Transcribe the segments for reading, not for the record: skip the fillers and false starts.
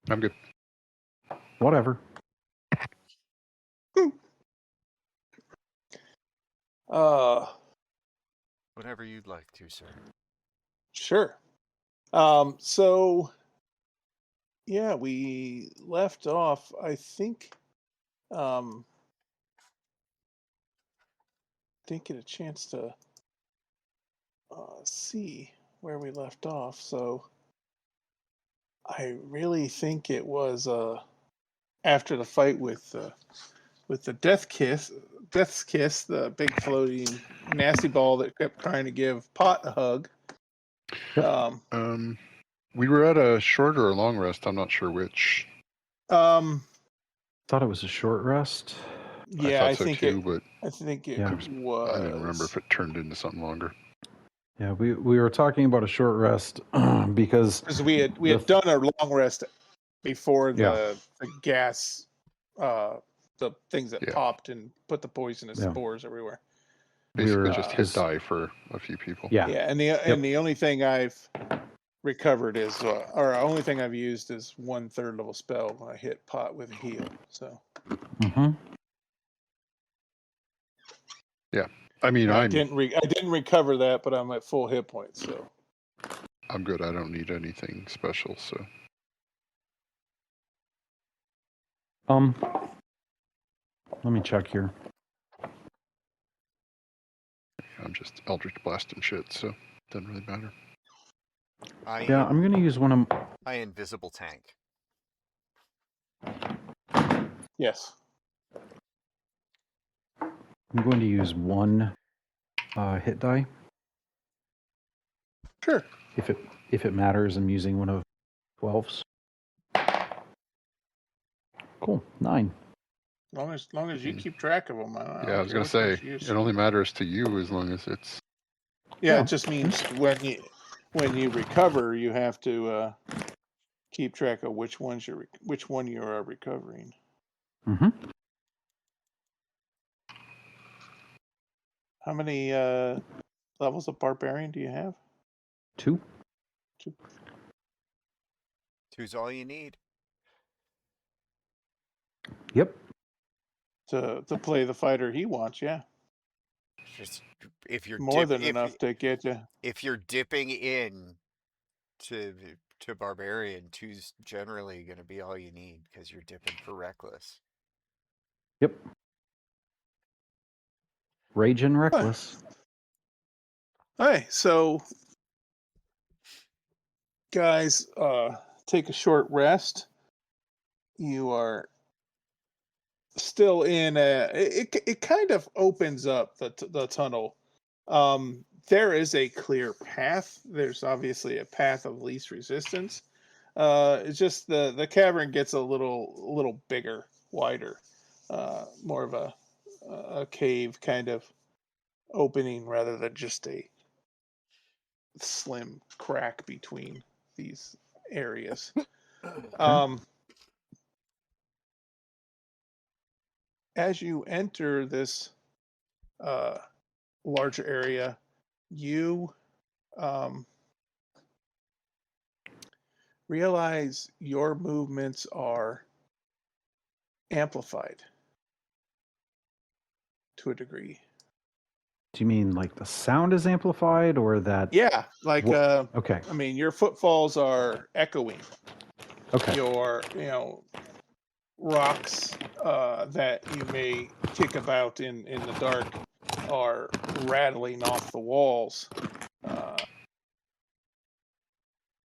I'm good. Whatever. Whatever you'd like to, sir. Sure. So yeah, we left off, I think, didn't get a chance to see where we left off. So I really think it was after the fight with the Death's Kiss, the big floating nasty ball that kept trying to give Pot a hug. We were at a short or a long rest. I'm not sure which. Thought it was a short rest. Yeah, I thought so too, but I think it Yeah. was. I don't even remember if it turned into something longer. Yeah, we were talking about a short rest because we had done a long rest before Yeah. the gas, the things that Yeah. popped and put the poisonous Yeah. spores everywhere. Basically, were just hit die for a few people. Yeah. Yeah, and the only thing I've recovered is, or only thing I've used is 1/3 level spell. I hit Pot with a heal. So. Mm-hmm. Yeah, I mean, I didn't recover that, but I'm at full hit points, so I'm good. I don't need anything special. So let me check here. I'm just Eldritch blasting shit, so it doesn't really matter. I'm gonna use one of. I invisible tank. yes. I'm going to use one hit die. Sure. If it matters, I'm using one of 12s. Cool, 9. Long as you keep track of them. Yeah, I was gonna say it only matters to you as long as it's. Yeah, it just means when you recover, you have to keep track of which one you are recovering. Mm-hmm. How many levels of barbarian do you have? 2. 2's all you need. Yep. To play the fighter he wants, yeah. Just if you're more than enough to get you. If you're dipping in to barbarian, 2's generally going to be all you need because you're dipping for reckless. Yep. Rage and reckless. Hey, so guys, take a short rest. You are still in it kind of opens up the tunnel. There is a clear path. There's obviously a path of least resistance. It's just the cavern gets a little bigger, wider, more of a cave kind of opening rather than just a slim crack between these areas. As you enter this larger area, you realize your movements are amplified to a degree. Do you mean like the sound is amplified or that? Yeah, like okay. I mean, your footfalls are echoing. Okay. Your rocks that you may kick about in the dark are rattling off the walls.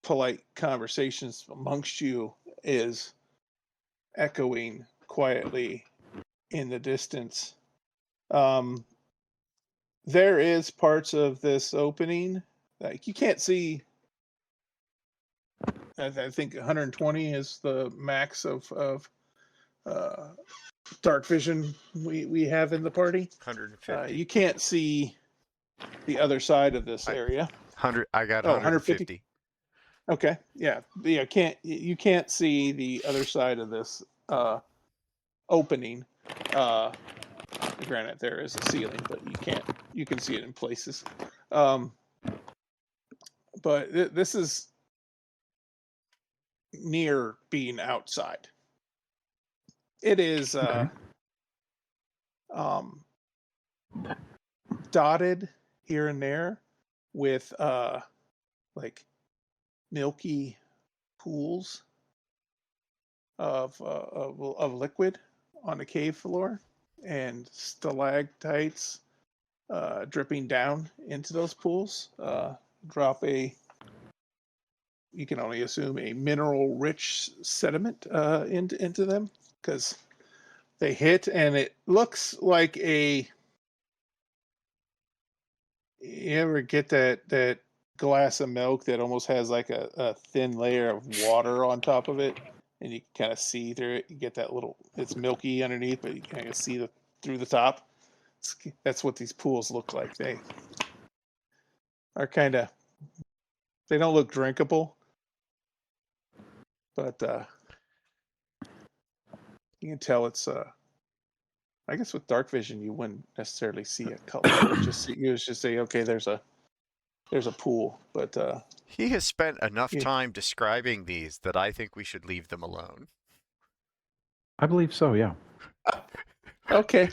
Polite conversations amongst you is echoing quietly in the distance. There is parts of this opening like you can't see. I think 120 is the max of dark vision we have in the party. 150. You can't see the other side of this area. 100. I got 150. Okay, yeah. You can't see the other side of this opening. Granted, there is a ceiling, but you can see it in places. But this is near being outside. It is Okay. um, dotted here and there with like milky pools of liquid on the cave floor and stalactites dripping down into those pools. Drop you can only assume a mineral rich sediment into them because they hit and it looks like you ever get that glass of milk that almost has like a thin layer of water on top of it and you can kind of see through it. You get that little, it's milky underneath, but you can kind of see through the top. That's what these pools look like. They are kind of, they don't look drinkable, but you can tell it's I guess with dark vision you wouldn't necessarily see a color. You would just say, okay, there's a pool, but He has spent enough yeah. time describing these that I think we should leave them alone. I believe so. Yeah. Okay.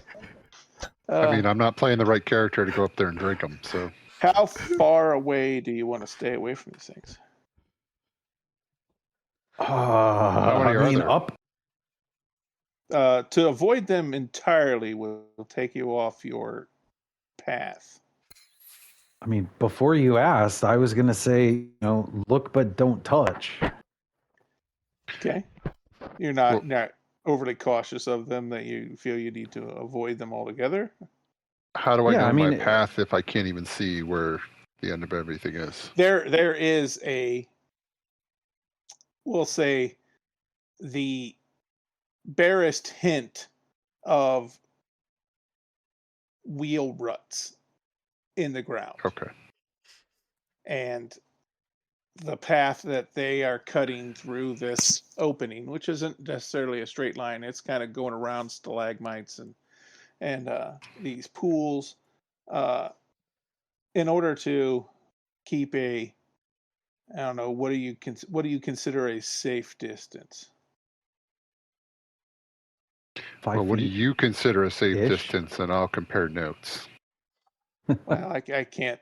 I mean, I'm not playing the right character to go up there and drink them. So How far away do you want to stay away from these things? How many I are mean, there? up. To avoid them entirely will take you off your path. I mean, before you asked, I was gonna say, look but don't touch. Okay. You're Well- not overly cautious of them that you feel you need to avoid them altogether. how do I Yeah, know I my mean, path if I can't even see where the end of everything is? There is we'll say, the barest hint of wheel ruts in the ground. Okay. And the path that they are cutting through this opening, which isn't necessarily a straight line, it's kind of going around stalagmites and these pools, in order to keep I don't know, what do you consider a safe distance? 5 Well, what do feet. you consider a safe Ish. distance? And I'll compare notes. Well, I can't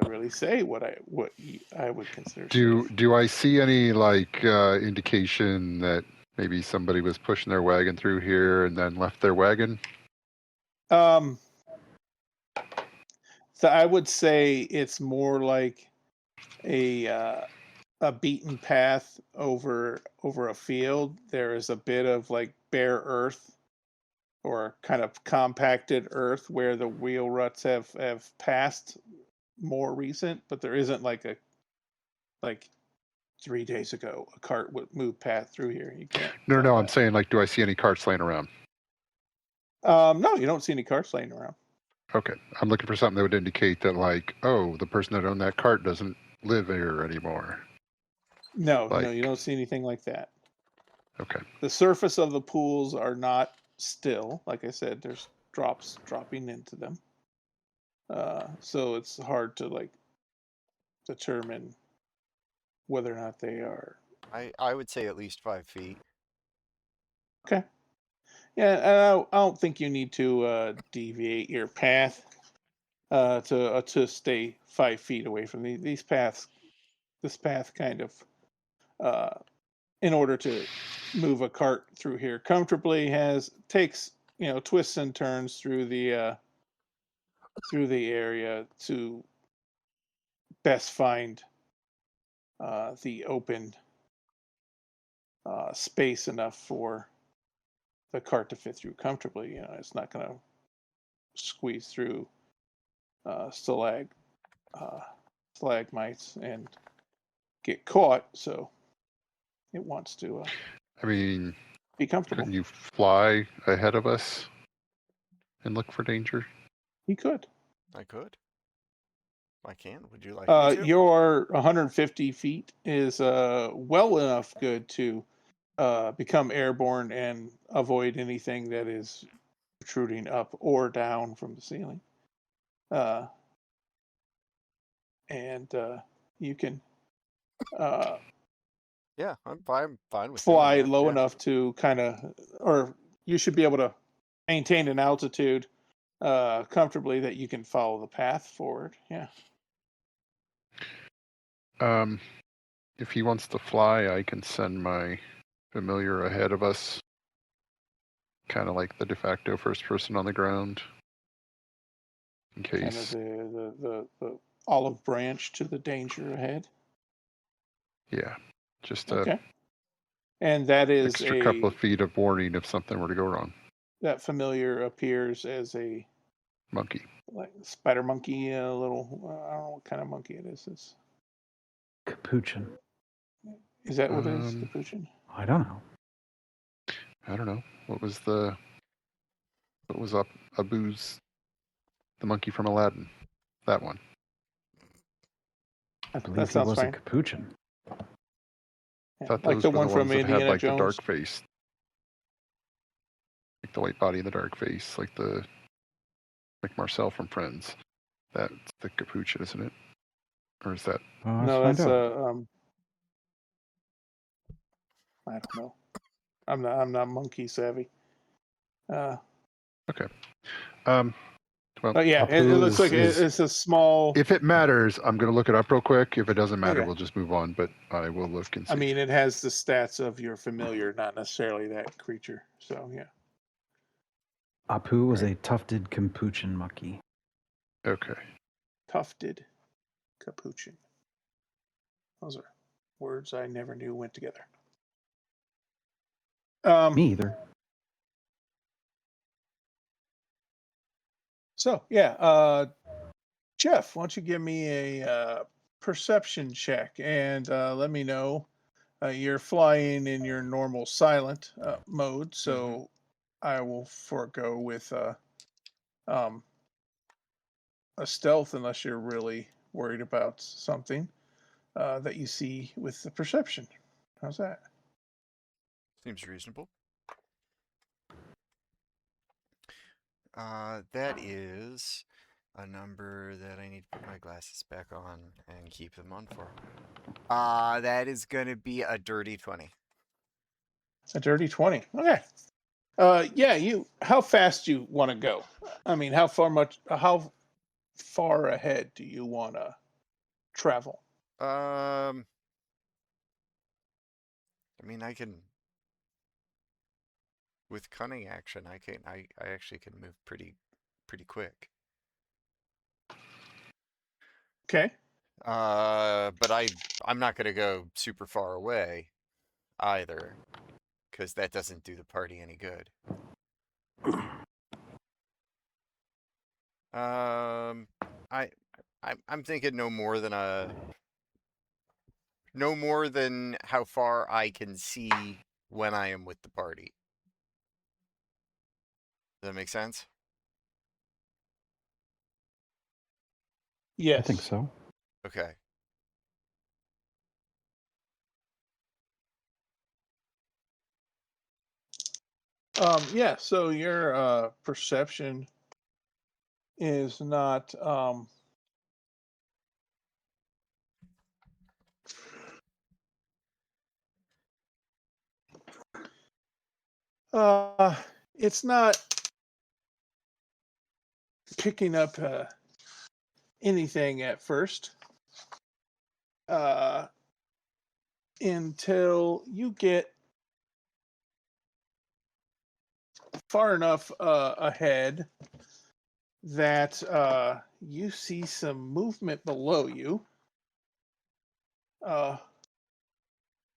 really say what I would consider safe. Do I see any like indication that maybe somebody was pushing their wagon through here and then left their wagon? So I would say it's more like a beaten path over a field. There is a bit of like bare earth or kind of compacted earth where the wheel ruts have passed more recent, but there isn't like 3 days ago a cart would move path through here. You can't. No, tell I'm that. saying like, do I see any carts laying around? No, you don't see any carts laying around. Okay, I'm looking for something that would indicate that like, oh, the person that owned that cart doesn't live here anymore. No, Like, you don't see anything like that. okay. The surface of the pools are not still. Like I said, there's drops dropping into them. So it's hard to like determine whether or not they are. I would say at least 5 feet. Okay. Yeah, and I don't think you need to deviate your path to stay 5 feet away from these paths. This path kind of, in order to move a cart through here comfortably, takes twists and turns through the area to best find the open space enough for the cart to fit through comfortably. It's not going to squeeze through stalagmites and get caught. So it wants to I mean, be comfortable. couldn't you fly ahead of us and look for danger? He could. I could. I can. Would you like me to? Your 150 feet is well enough good to become airborne and avoid anything that is protruding up or down from the ceiling. And you can Yeah, I'm fine with doing fly that. low Yeah. enough to kind of, or you should be able to maintain an altitude comfortably that you can follow the path forward. Yeah. If he wants to fly, I can send my familiar ahead of us, kind of like the de facto first person on the ground, in Kind of case. the olive branch to the danger ahead. Yeah, just a Okay. And that is extra couple of feet of warning if something were to go wrong. that familiar appears as a Monkey. like spider monkey, a little. I don't know what kind of monkey it is. Capuchin. Is that what it is, capuchin? I don't know. I don't know. What was up Abu's, the monkey from Aladdin? That one. I believe That he sounds was a fine. capuchin. I thought Like those the were one the from ones that had Indiana like the Jones. dark face. Like the white body and the dark face, like Marcel from Friends. That's the capuchin, isn't it? Or is that? Let's No, find that's out. I don't know. I'm not monkey savvy. Okay. Well, But yeah, it Apu looks like is- it's a small. if it matters, I'm going to look it up real quick. If it doesn't matter, Okay. we'll just move on. But I will look and see. I mean, it has the stats of your familiar, not necessarily that creature. So yeah. Apu was Right. a tufted capuchin monkey. Okay. Tufted capuchin. Those are words I never knew went together. Me either. So yeah, Jeff, why don't you give me a perception check and let me know. You're flying in your normal silent mode, so I will forego with um, a stealth unless you're really worried about something that you see with the perception. How's that? Seems reasonable. That is a number that I need to put my glasses back on and keep them on for. That is gonna be a dirty 20. A dirty 20. Okay. Yeah, how fast do you want to go? I mean, how far ahead do you want to travel? I mean, I can with cunning action. I actually can move pretty quick. Okay. But I'm not gonna go super far away either, because that doesn't do the party any good. I'm thinking no more than how far I can see when I am with the party. Does that make sense? Yes. I think so. Okay. Yeah, so your perception is not uh it's not picking up anything at first uh until you get far enough ahead that you see some movement below you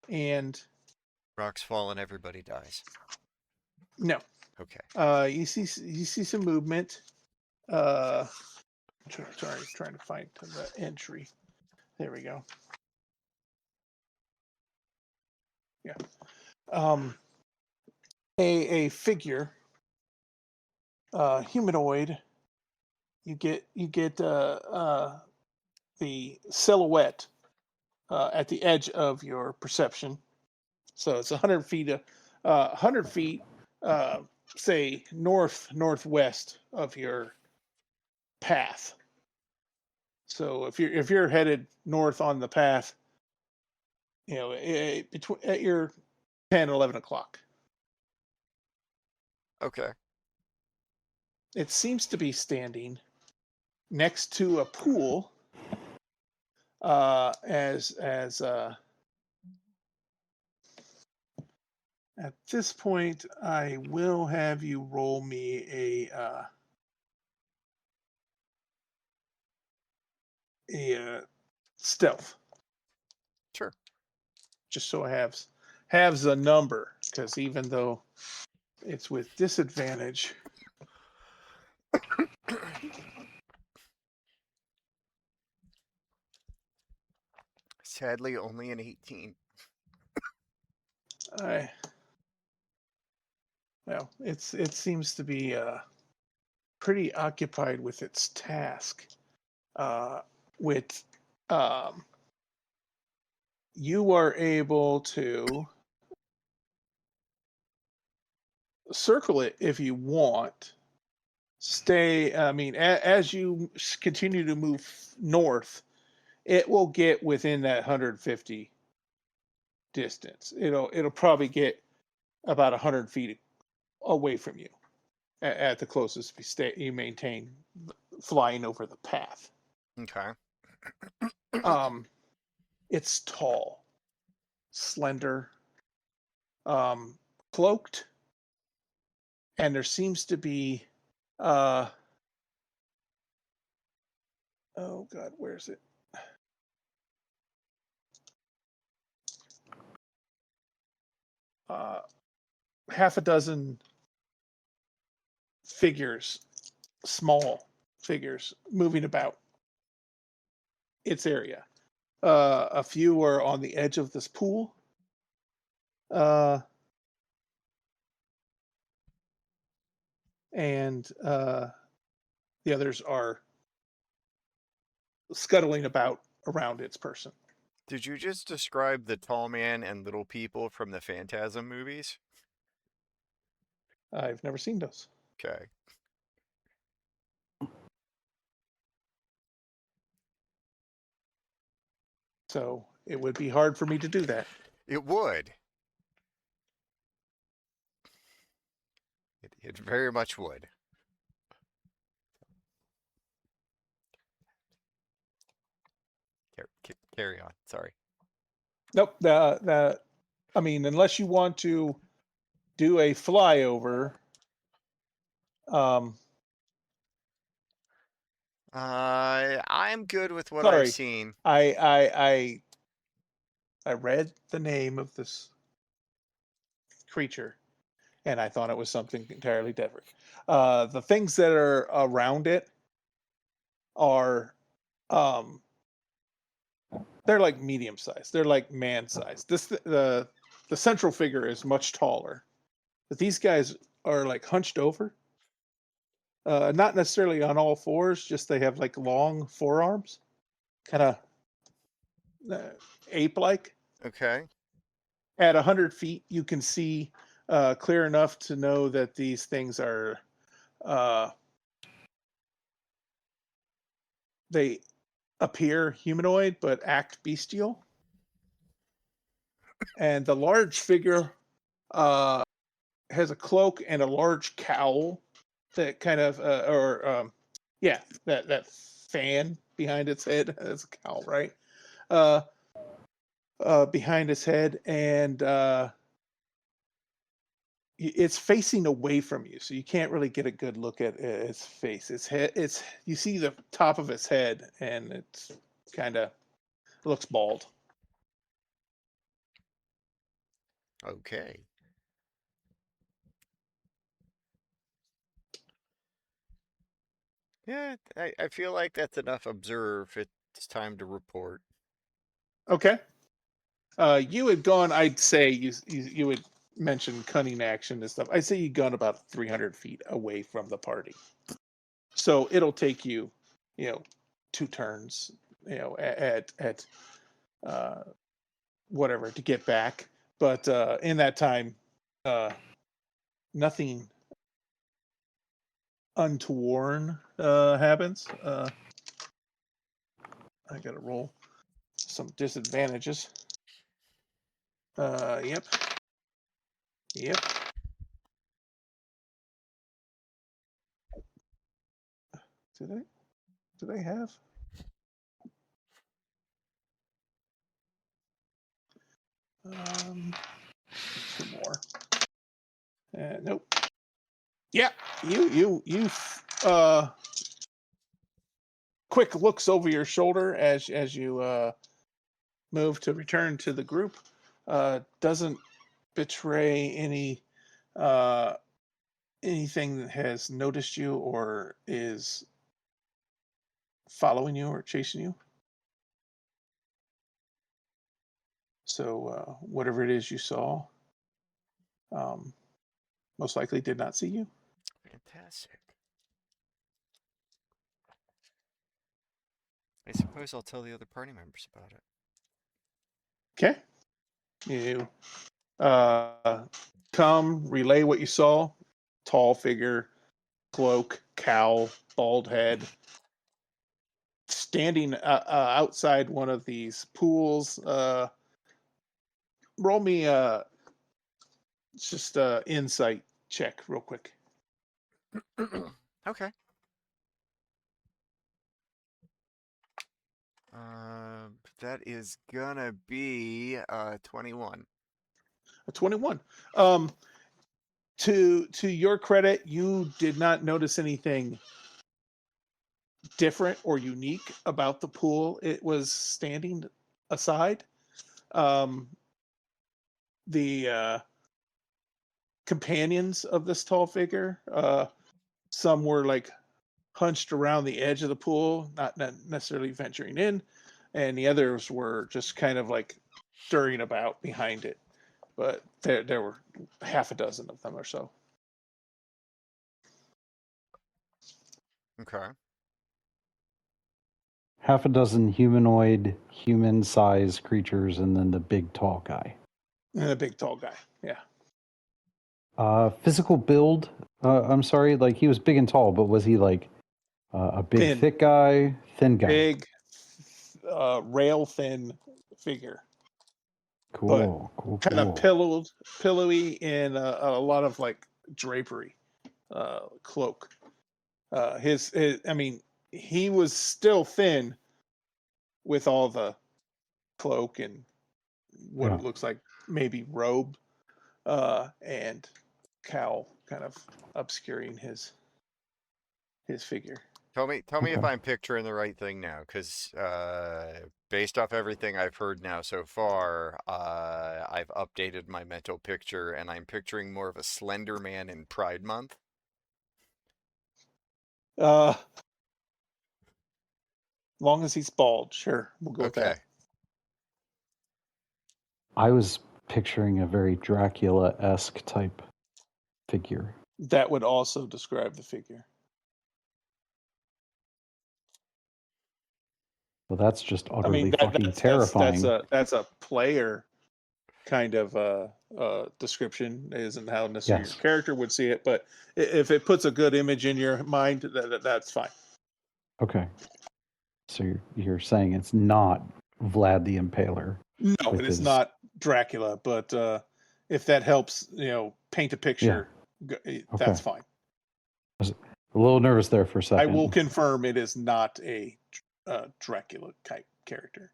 and Rocks fall and everybody dies. no, Okay. you see some movement. Sorry, trying to find the entry. There we go. Yeah. A figure, humanoid. You get the silhouette at the edge of your perception. So it's 100 feet, 100 feet, say northwest of your path. So if you're headed north on the path, between at your 10, 11 o'clock. Okay. It seems to be standing next to a pool. As at this point, I will have you roll me a stealth, Sure. just so I have the number, because even though it's with disadvantage, Sadly, only an 18. it seems to be pretty occupied with its task. With you are able to circle it if you want. As you continue to move north, it will get within that 150 distance. It'll probably get about 100 feet away from you at the closest you maintain flying over the path. Okay. It's tall, slender, cloaked, and there seems to be oh god, where's it? Half a dozen figures, small figures, moving about its area. A few are on the edge of this pool. And the others are scuttling about around its person. Did you just describe the tall man and little people from the Phantasm movies? I've never seen those. Okay. So it would be hard for me to do that. It would. It very much would. Carry on. Sorry. Nope. Unless you want to do a flyover. I'm good with what Sorry. I've seen. I read the name of this creature, and I thought it was something entirely different. The things that are around it are, they're like medium sized. They're like man sized. The central figure is much taller, but these guys are like hunched over. Not necessarily on all fours, just they have like long forearms, kind of ape-like. Okay. At 100 feet, you can see clear enough to know that these things are they appear humanoid but act bestial. And the large figure has a cloak and a large cowl that kind of that fan behind its head. That's a cowl, right? Behind its head, and it's facing away from you, so you can't really get a good look at its face. Its head, you see the top of its head, and it's kind of looks bald. Okay. Yeah, I feel like that's enough observe. It's time to report. Okay. You had gone. I'd say you would mention cunning action and stuff. I'd say you'd gone about 300 feet away from the party. So it'll take you, 2 turns, at whatever to get back. But in that time, nothing untoward happens. I got to roll some disadvantages. Yep. Yep. Did I have? Two more. Nope. Yeah, you quick looks over your shoulder as you move to return to the group. Doesn't betray anything that has noticed you or is following you or chasing you. So whatever it is you saw, most likely did not see you. Fantastic. I suppose I'll tell the other party members about it. Okay. You come, relay what you saw. Tall figure, cloak, cowl, bald head, standing outside one of these pools. Roll me just insight check real quick. Okay. That is gonna be 21. A 21. To your credit, you did not notice anything different or unique about the pool. It was standing aside. The companions of this tall figure, some were like hunched around the edge of the pool, not necessarily venturing in, and the others were just kind of like stirring about behind it. But there were half a dozen of them or so. Okay. Half a dozen humanoid, human-sized creatures, and then the big tall guy. And a big tall guy. Yeah. Physical build. I'm sorry, like he was big and tall, but was he like a big, Thin. thick guy, thin guy? Big, rail thin figure. But Cool. kind of pillowy in a lot of like drapery, cloak. His, I mean, he was still thin with all the cloak and what Yeah. it looks like maybe robe, and cowl kind of obscuring his figure. Tell me if Okay. I'm picturing the right thing now, because based off everything I've heard now so far, I've updated my mental picture, and I'm picturing more of a slender man in Pride Month. Uh, long as he's bald, sure, we'll go with Okay. that. I was picturing a very Dracula-esque type figure. That would also describe the figure. Well, that's just I utterly mean, fucking terrifying. that's a player kind of description. It isn't how necessarily Yes. your character would see it, but if it puts a good image in your mind, that's fine. Okay. So you're saying it's not Vlad the Impaler? No, with it is his- not Dracula, but if that helps, paint a picture, that's fine. I was a little nervous there for a second. I will confirm it is not a Dracula type character.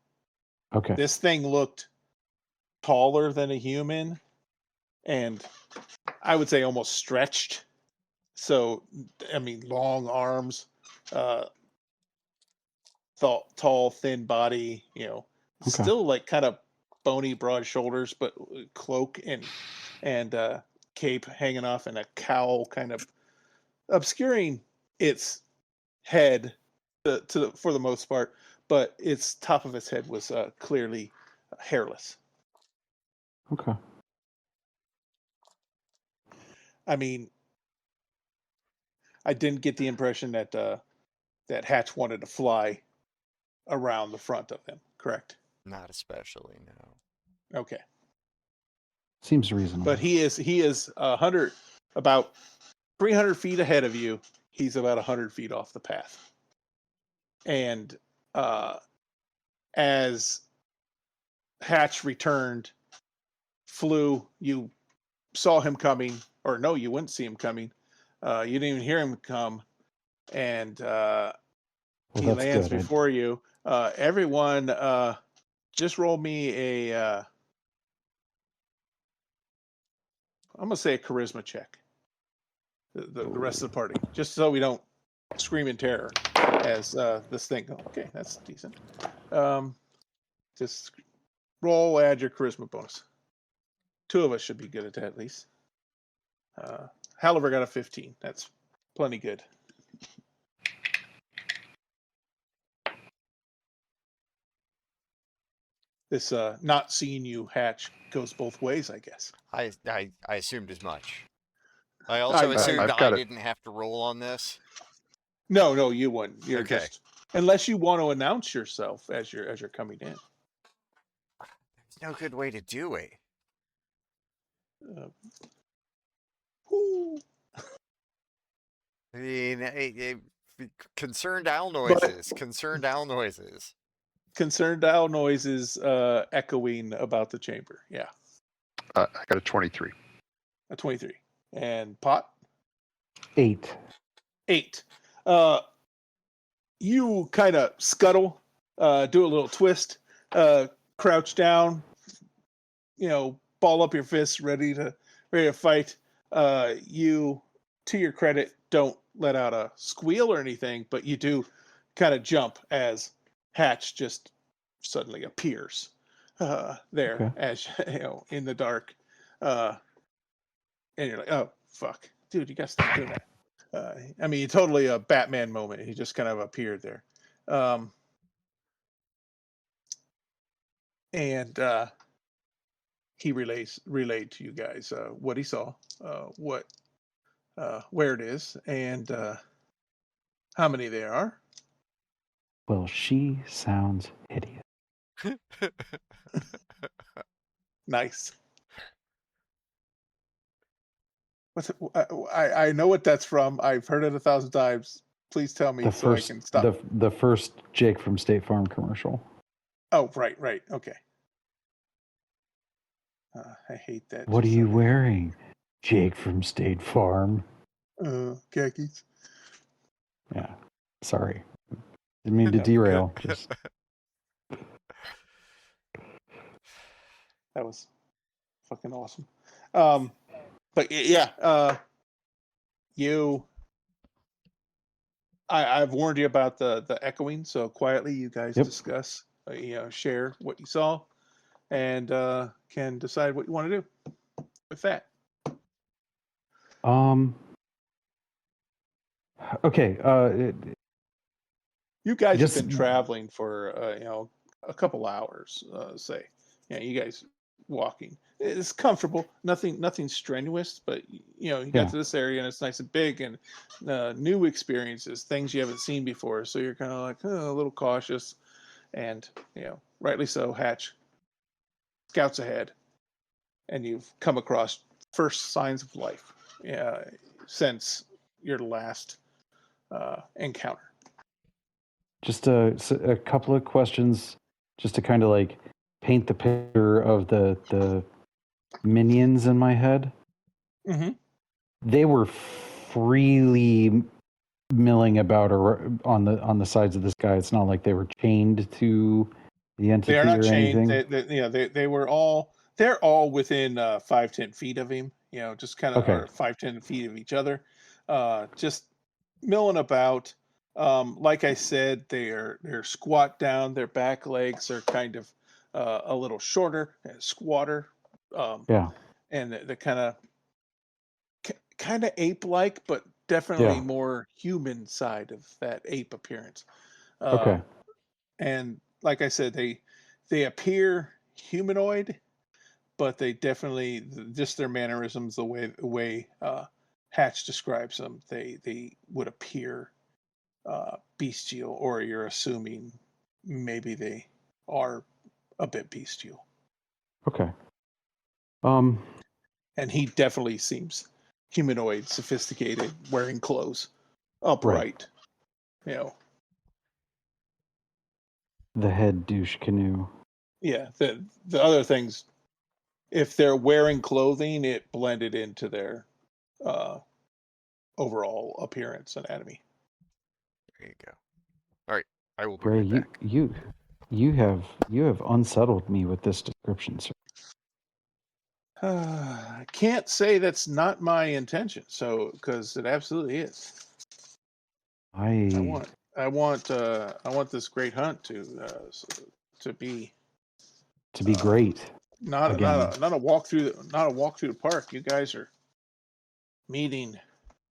Okay. This thing looked taller than a human, and I would say almost stretched. So, I mean, long arms, tall, thin body. Okay. Still like kind of bony, broad shoulders, but cloak and cape hanging off, and a cowl kind of obscuring its head for the most part, but its top of its head was clearly hairless. Okay. I mean, I didn't get the impression that that Hatch wanted to fly around the front of him. Correct? Not especially, no. Okay. Seems reasonable. But he is 100, about 300 feet ahead of you. He's about 100 feet off the path. And as Hatch returned, flew. You saw him coming, or no, you wouldn't see him coming. You didn't even hear him come, and Well, he that's lands good. before you. Everyone, just roll me a. I'm gonna say a charisma check. The rest of the party, just so we don't scream in terror as this thing goes. Okay, that's decent. Just roll, add your charisma bonus. 2 of us should be good at that at least. Halliver got a 15. That's plenty good. This not seeing you hatch goes both ways, I guess. I assumed as much. I also assumed I've I got it. didn't have to roll on this. No, you wouldn't. You're Okay. just unless you want to announce yourself as you're coming in. There's no good way to do it. Whoo. I mean, concerned owl noises. Concerned owl noises. Concerned owl noises echoing about the chamber. Yeah, I got a 23. a 23. And Pot? 8. 8. You kind of scuttle, do a little twist, crouch down, ball up your fists, ready to fight. You, to your credit, don't let out a squeal or anything, but you do kind of jump as Hatch just suddenly appears there, Okay. as in the dark, and you're like, "Oh fuck, dude, you gotta stop doing that." I mean, totally a Batman moment. He just kind of appeared there, and he relayed to you guys what he saw, where it is, and how many there are. Well, she sounds hideous. Nice. I know what that's from. I've heard it 1,000 times. Please tell me so I can stop. The first Jake from State Farm commercial. Oh, right. Okay. I hate that. What are you wearing, Jake from State Farm? Khakis. Yeah. Sorry. Didn't mean to derail. Just That was fucking awesome. But yeah, I've warned you about the echoing, so quietly you guys discuss, share what you saw, and can decide what you want to do with that. Okay. You guys have been traveling for a couple hours, say. Yeah, you guys walking. It's comfortable, nothing strenuous, but you got to this area and it's nice and big and new experiences, things you haven't seen before. So you're kind of like a little cautious, and rightly so. Hatch scouts ahead, and you've come across first signs of life since your last encounter. Just a couple of questions, just to kind of like paint the picture of the minions in my head. Mm-hmm. They were freely milling about on the sides of this guy. It's not like they were chained to the entity. They are not or chained. anything. They were all. They're all within 5-10 feet of him. Just kind of or 5-10 feet of each other. Just milling about. Like I said, they're squat down. Their back legs are kind of a little shorter, squatter. And the kind of ape-like, but definitely more human side of that ape appearance. And like I said, they appear humanoid, but they definitely, just their mannerisms, the way Hatch describes them, they would appear bestial, or you're assuming maybe they are a bit bestial. Okay. And he definitely seems humanoid, sophisticated, wearing clothes, upright. The head douche canoe. Yeah, the other things if they're wearing clothing, it blended into their overall appearance anatomy. There you go. All right, I will be Gray, right back. you have unsettled me with this description, sir. I can't say that's not my intention. So, because it absolutely is. I want this great hunt to be great. not again. not a walk through the park. You guys are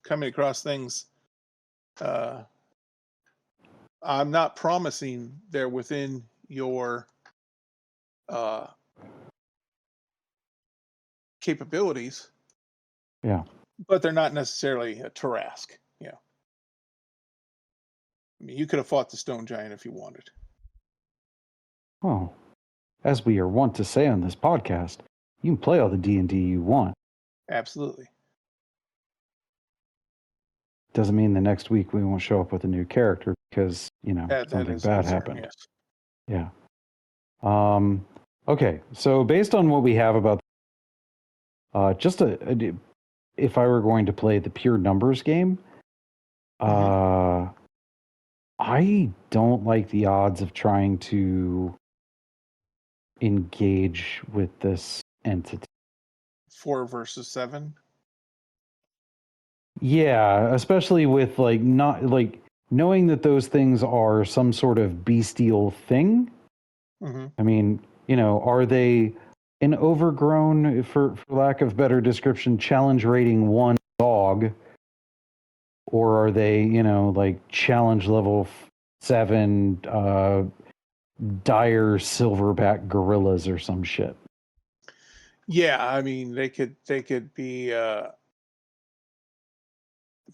coming across things. I'm not promising they're within your capabilities. Yeah. But they're not necessarily a Tarask. Yeah. I mean, you could have fought the stone giant if you wanted. Well, as we are wont to say on this podcast, you can play all the D&D you want. Absolutely. Doesn't mean the next week we won't show up with a new character because, That something is a bad concern, happened. yes. Yeah. Okay, so based on what we have about if I were going to play the pure numbers game, I don't like the odds of trying to engage with this entity. 4 versus 7. Yeah, especially with not knowing that those things are some sort of bestial thing. Mm-hmm. I mean, are they an overgrown, for lack of better description, challenge rating 1 dog? Or are they, challenge level 7 dire silverback gorillas or some shit? Yeah, I mean they could be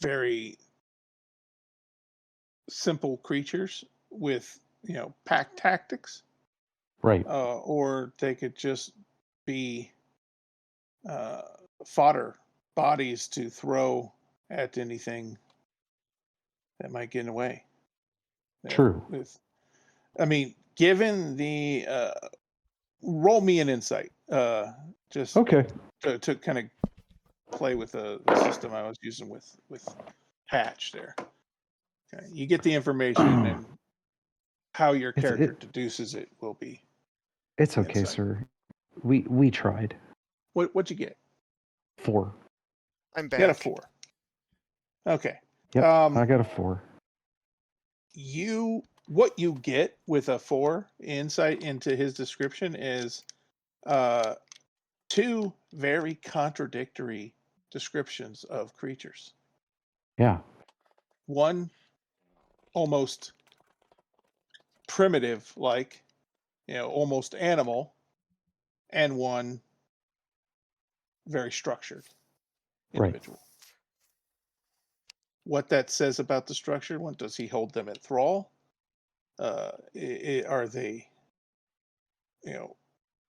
very simple creatures with pack tactics, Right. or they could just be fodder bodies to throw at anything that might get in the way. True. I mean, given the roll me an insight, just Okay. to kind of play with the system I was using with Hatch there. Okay. You get the information and how your character deduces it will be. It's okay, insight. sir. We tried. What'd you get? 4. I'm back. You got a 4. Okay. Yep. I got a 4. What you get with a 4 insight into his description is 2 very contradictory descriptions of creatures. Yeah. One almost primitive, like almost animal, and one very structured individual. Right. What that says about the structured one? Does he hold them at thrall? Are they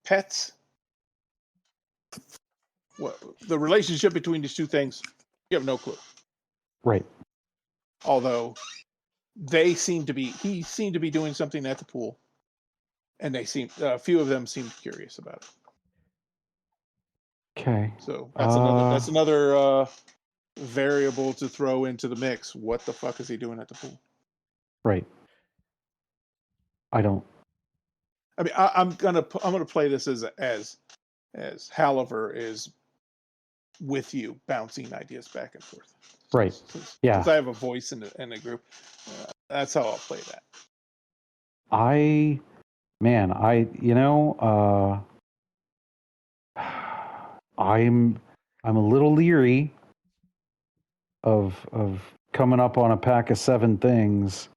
pets? What the relationship between these two things? You have no clue. Right. Although he seemed to be doing something at the pool, and a few of them seemed curious about it. Okay. So that's another variable to throw into the mix. What the fuck is he doing at the pool? Right. I mean, I'm gonna play this as Haliver is with you, bouncing ideas back and forth. Right. Since Yeah. I have a voice in the group, that's how I'll play that. I'm a little leery of coming up on a pack of 7 things,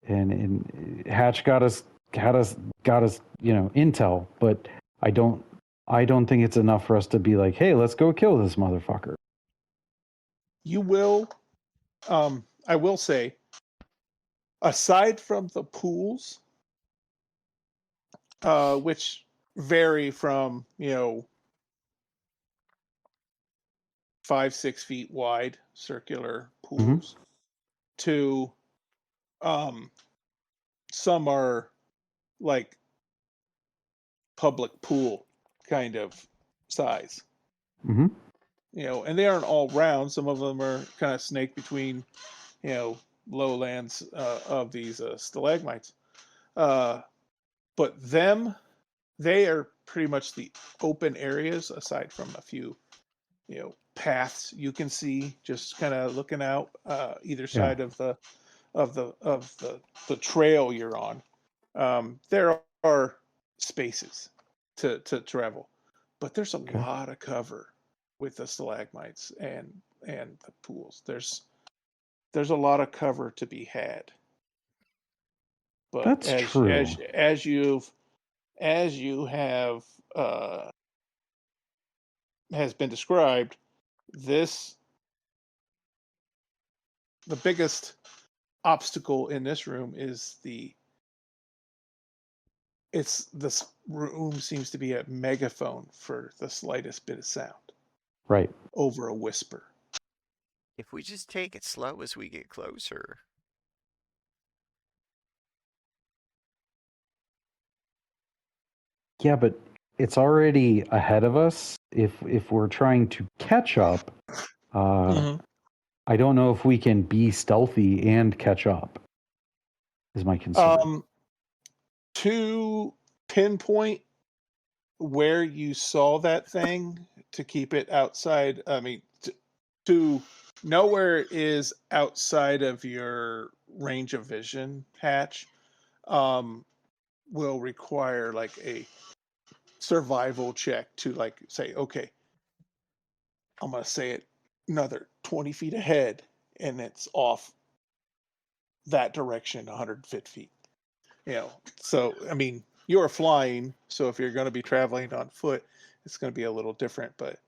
and Hatch got us intel, but I don't think it's enough for us to be like, hey, let's go kill this motherfucker. You will, I will say, aside from the pools, which vary from 5-6 feet wide circular pools to some are like public pool kind of size. Mm-hmm. And they aren't all round. Some of them are kind of snake between, lowlands of these stalagmites. But they are pretty much the open areas, aside from a few, paths you can see just kind of looking out either Yeah. side of the trail you're on. There are spaces to travel, but there's a Okay. lot of cover with the stalagmites and the pools. There's a lot of cover to be had. But That's true. as you have has been described, this the biggest obstacle in this room is this room seems to be a megaphone for the slightest bit of sound Right. over a whisper. If we just take it slow as we get closer. Yeah, but it's already ahead of us. If we're trying to catch up, I don't know if we can be stealthy and catch up. Is my concern. To pinpoint where you saw that thing to keep it outside, I mean, to know where it is outside of your range of vision, Hatch, will require like a survival check to like say, okay, I'm gonna say it another 20 feet ahead, and it's off that direction 150 feet. So I mean, you're flying, so if you're going to be traveling on foot, it's going to be a little different. But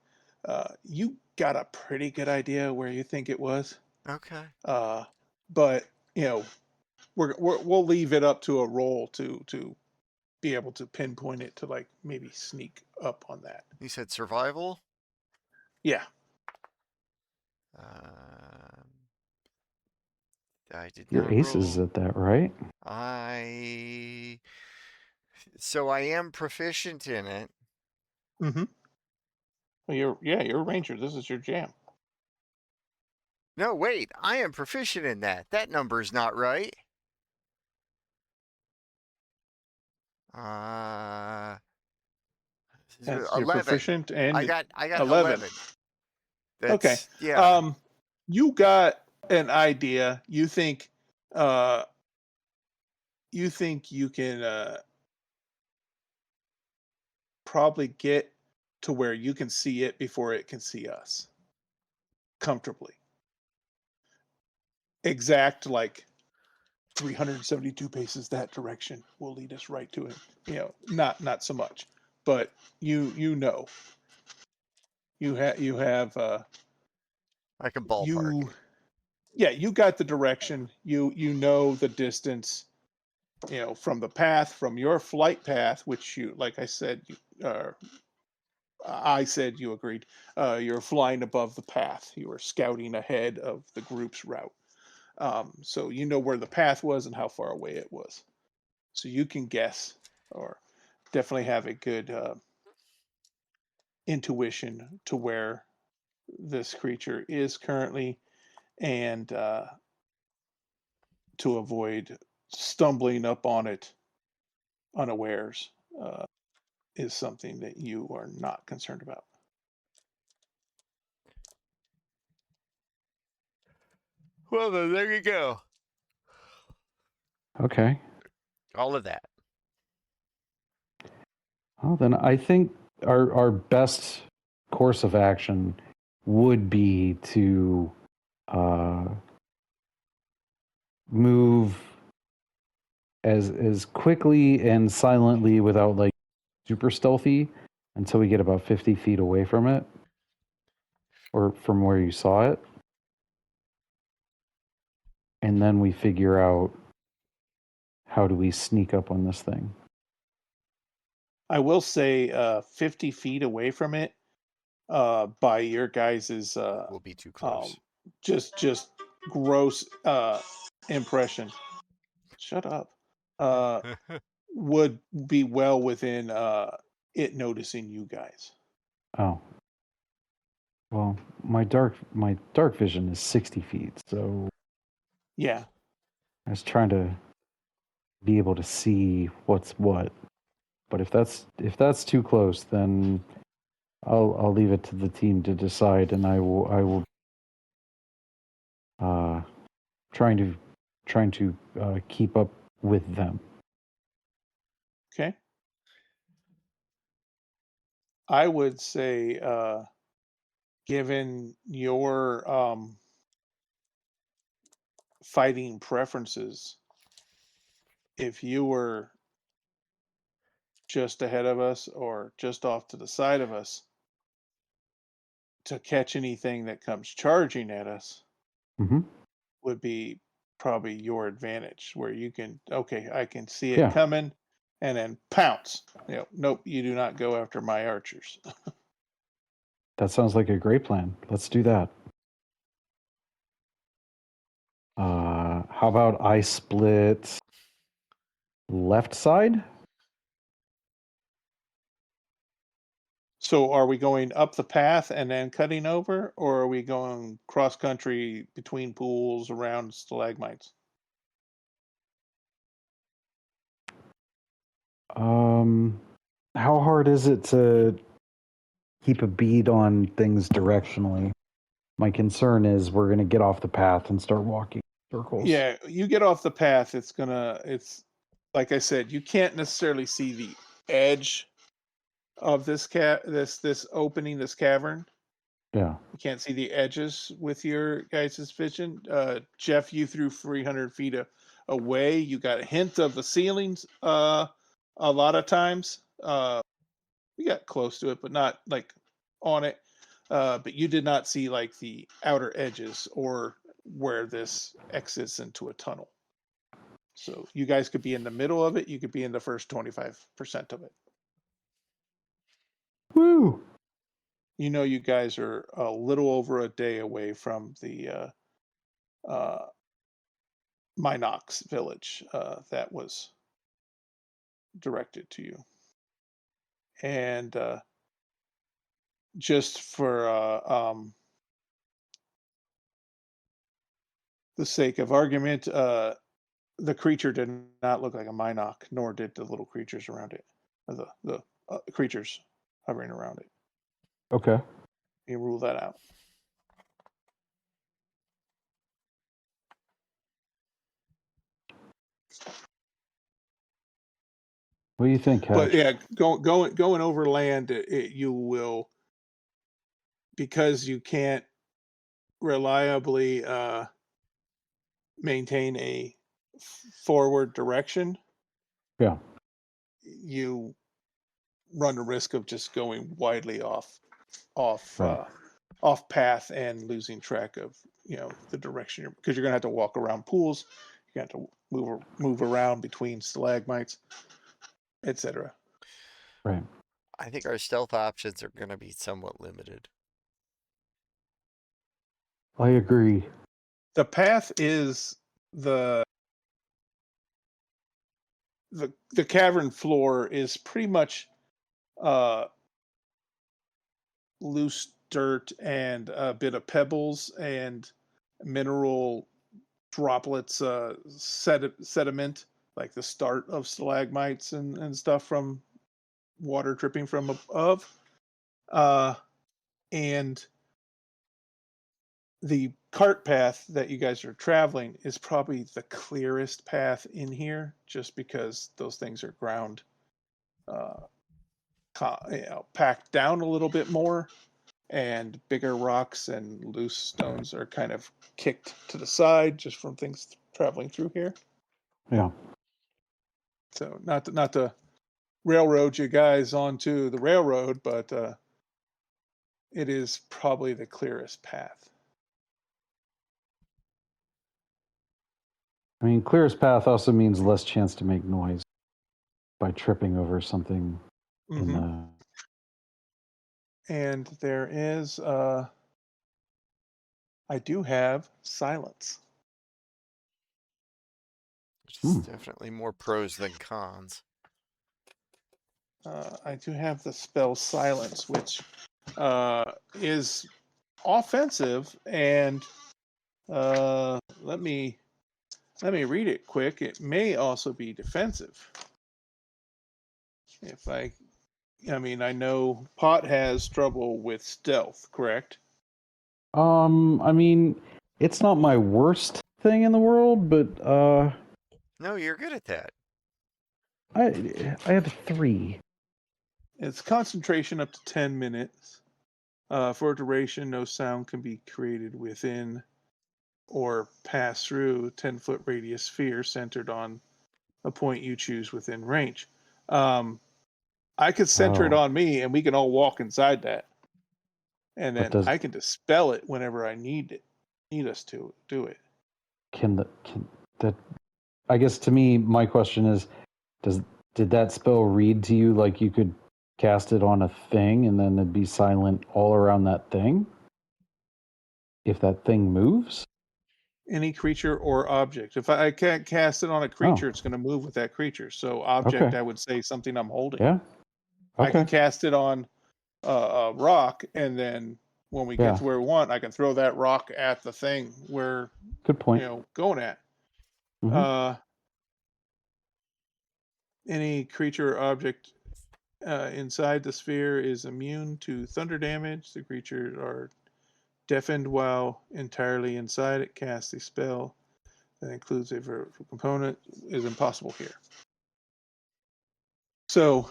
you got a pretty good idea where you think it was. Okay. But we'll leave it up to a roll to be able to pinpoint it to like maybe sneak up on that. You said survival? Yeah. I did Your not aces roll. at that, right? So I am proficient in it. Mm-hmm. Well, you're a ranger. This is your jam. No, wait, I am proficient in that. That number's not right. That's you're 11. proficient I and got 11. 11. Okay. That's yeah. You got an idea. Uh you think you can probably get to where you can see it before it can see us comfortably. Exact like 372 paces that direction will lead us right to it. Not so much, but you know. You have I can ballpark. you got the direction. You know the distance, from the path, from your flight path, which you, like I said you agreed. You're flying above the path. You were scouting ahead of the group's route. So you know where the path was and how far away it was. So you can guess, or definitely have a good intuition to where this creature is currently, and to avoid stumbling up on it unawares is something that you are not concerned about. Well, then there you go. Okay. All of that. Well, then I think our best course of action would be to move as quickly and silently without like super stealthy until we get about 50 feet away from it or from where you saw it. And then we figure out how do we sneak up on this thing. I will say 50 feet away from it, by your guys's We'll be too close. just gross impression. Shut up. Would be well within it noticing you guys. Oh. Well, my dark vision is 60 feet, so Yeah. I was trying to be able to see what's what. But if that's too close, then I'll leave it to the team to decide, and I will trying to keep up with them. Okay. I would say, given your fighting preferences, if you were just ahead of us or just off to the side of us to catch anything that comes charging at us Mm-hmm. would be probably your advantage, where you can, okay, I can see it Yeah, coming and then pounce. Nope, you do not go after my archers. that sounds like a great plan. Let's do that. How about I split left side? So are we going up the path and then cutting over, or are we going cross country between pools around stalagmites? How hard is it to keep a bead on things directionally? My concern is we're going to get off the path and start walking circles. Yeah, you get off the path, it's like I said, you can't necessarily see the edge of this opening, this cavern. Yeah. You can't see the edges with your guys' vision. Jeff, you threw 300 feet away. You got a hint of the ceilings a lot of times. We got close to it, but not like on it. But you did not see like the outer edges or where this exits into a tunnel. So you guys could be in the middle of it. You could be in the first 25% of it. Woo! You guys are a little over a day away from the Minox village that was directed to you. And just for the sake of argument, the creature did not look like a Minoc, nor did the little creatures around it, the creatures hovering around it. Okay. You rule that out. What do you think, But Hatch? yeah, going over land, you will, because you can't reliably maintain a forward direction. Yeah. You run the risk of just going widely off Right. off path and losing track of the direction, because you're gonna have to walk around pools, you're gonna have to move around between stalagmites, etc. Right. I think our stealth options are going to be somewhat limited. I agree. The path is the the cavern floor is pretty much uh loose dirt and a bit of pebbles and mineral droplets, sediment, like the start of stalagmites and stuff from water dripping from above. And the cart path that you guys are traveling is probably the clearest path in here, just because those things are ground, uh, packed down a little bit more, and bigger rocks and loose stones are kind of kicked to the side just from things traveling through here. Yeah. So not to railroad you guys onto the railroad, but it is probably the clearest path. I mean, clearest path also means less chance to make noise by tripping over something in Mm-hmm. the. And there is, I do have silence. Which is definitely more pros than cons. I do have the spell Silence, which is offensive, and let me read it quick. It may also be defensive. If I mean, I know Pot has trouble with stealth, correct? I mean, it's not my worst thing in the world, but No, you're good at that. I have 3. It's concentration up to 10 minutes. For a duration, no sound can be created within or pass through a 10-foot radius sphere centered on a point you choose within range. I could center it Oh. on me, and we can all walk inside that, and But then I can dispel it whenever I need us to do it. can that? I guess to me, my question is, did that spell read to you like you could cast it on a thing and then it'd be silent all around that thing? If that thing moves? Any creature or object. If I can't cast it on a creature, it's going to move with that creature. So object, Okay. I would say something I'm holding. Yeah. I can Okay. cast it on a rock, and then when we Yeah. get to where we want, I can throw that rock at the thing we're Good point. going at. Mhm. Any creature or object inside the sphere is immune to thunder damage. The creatures are deafened while entirely inside it. Cast a spell that includes a vertical component is impossible here. So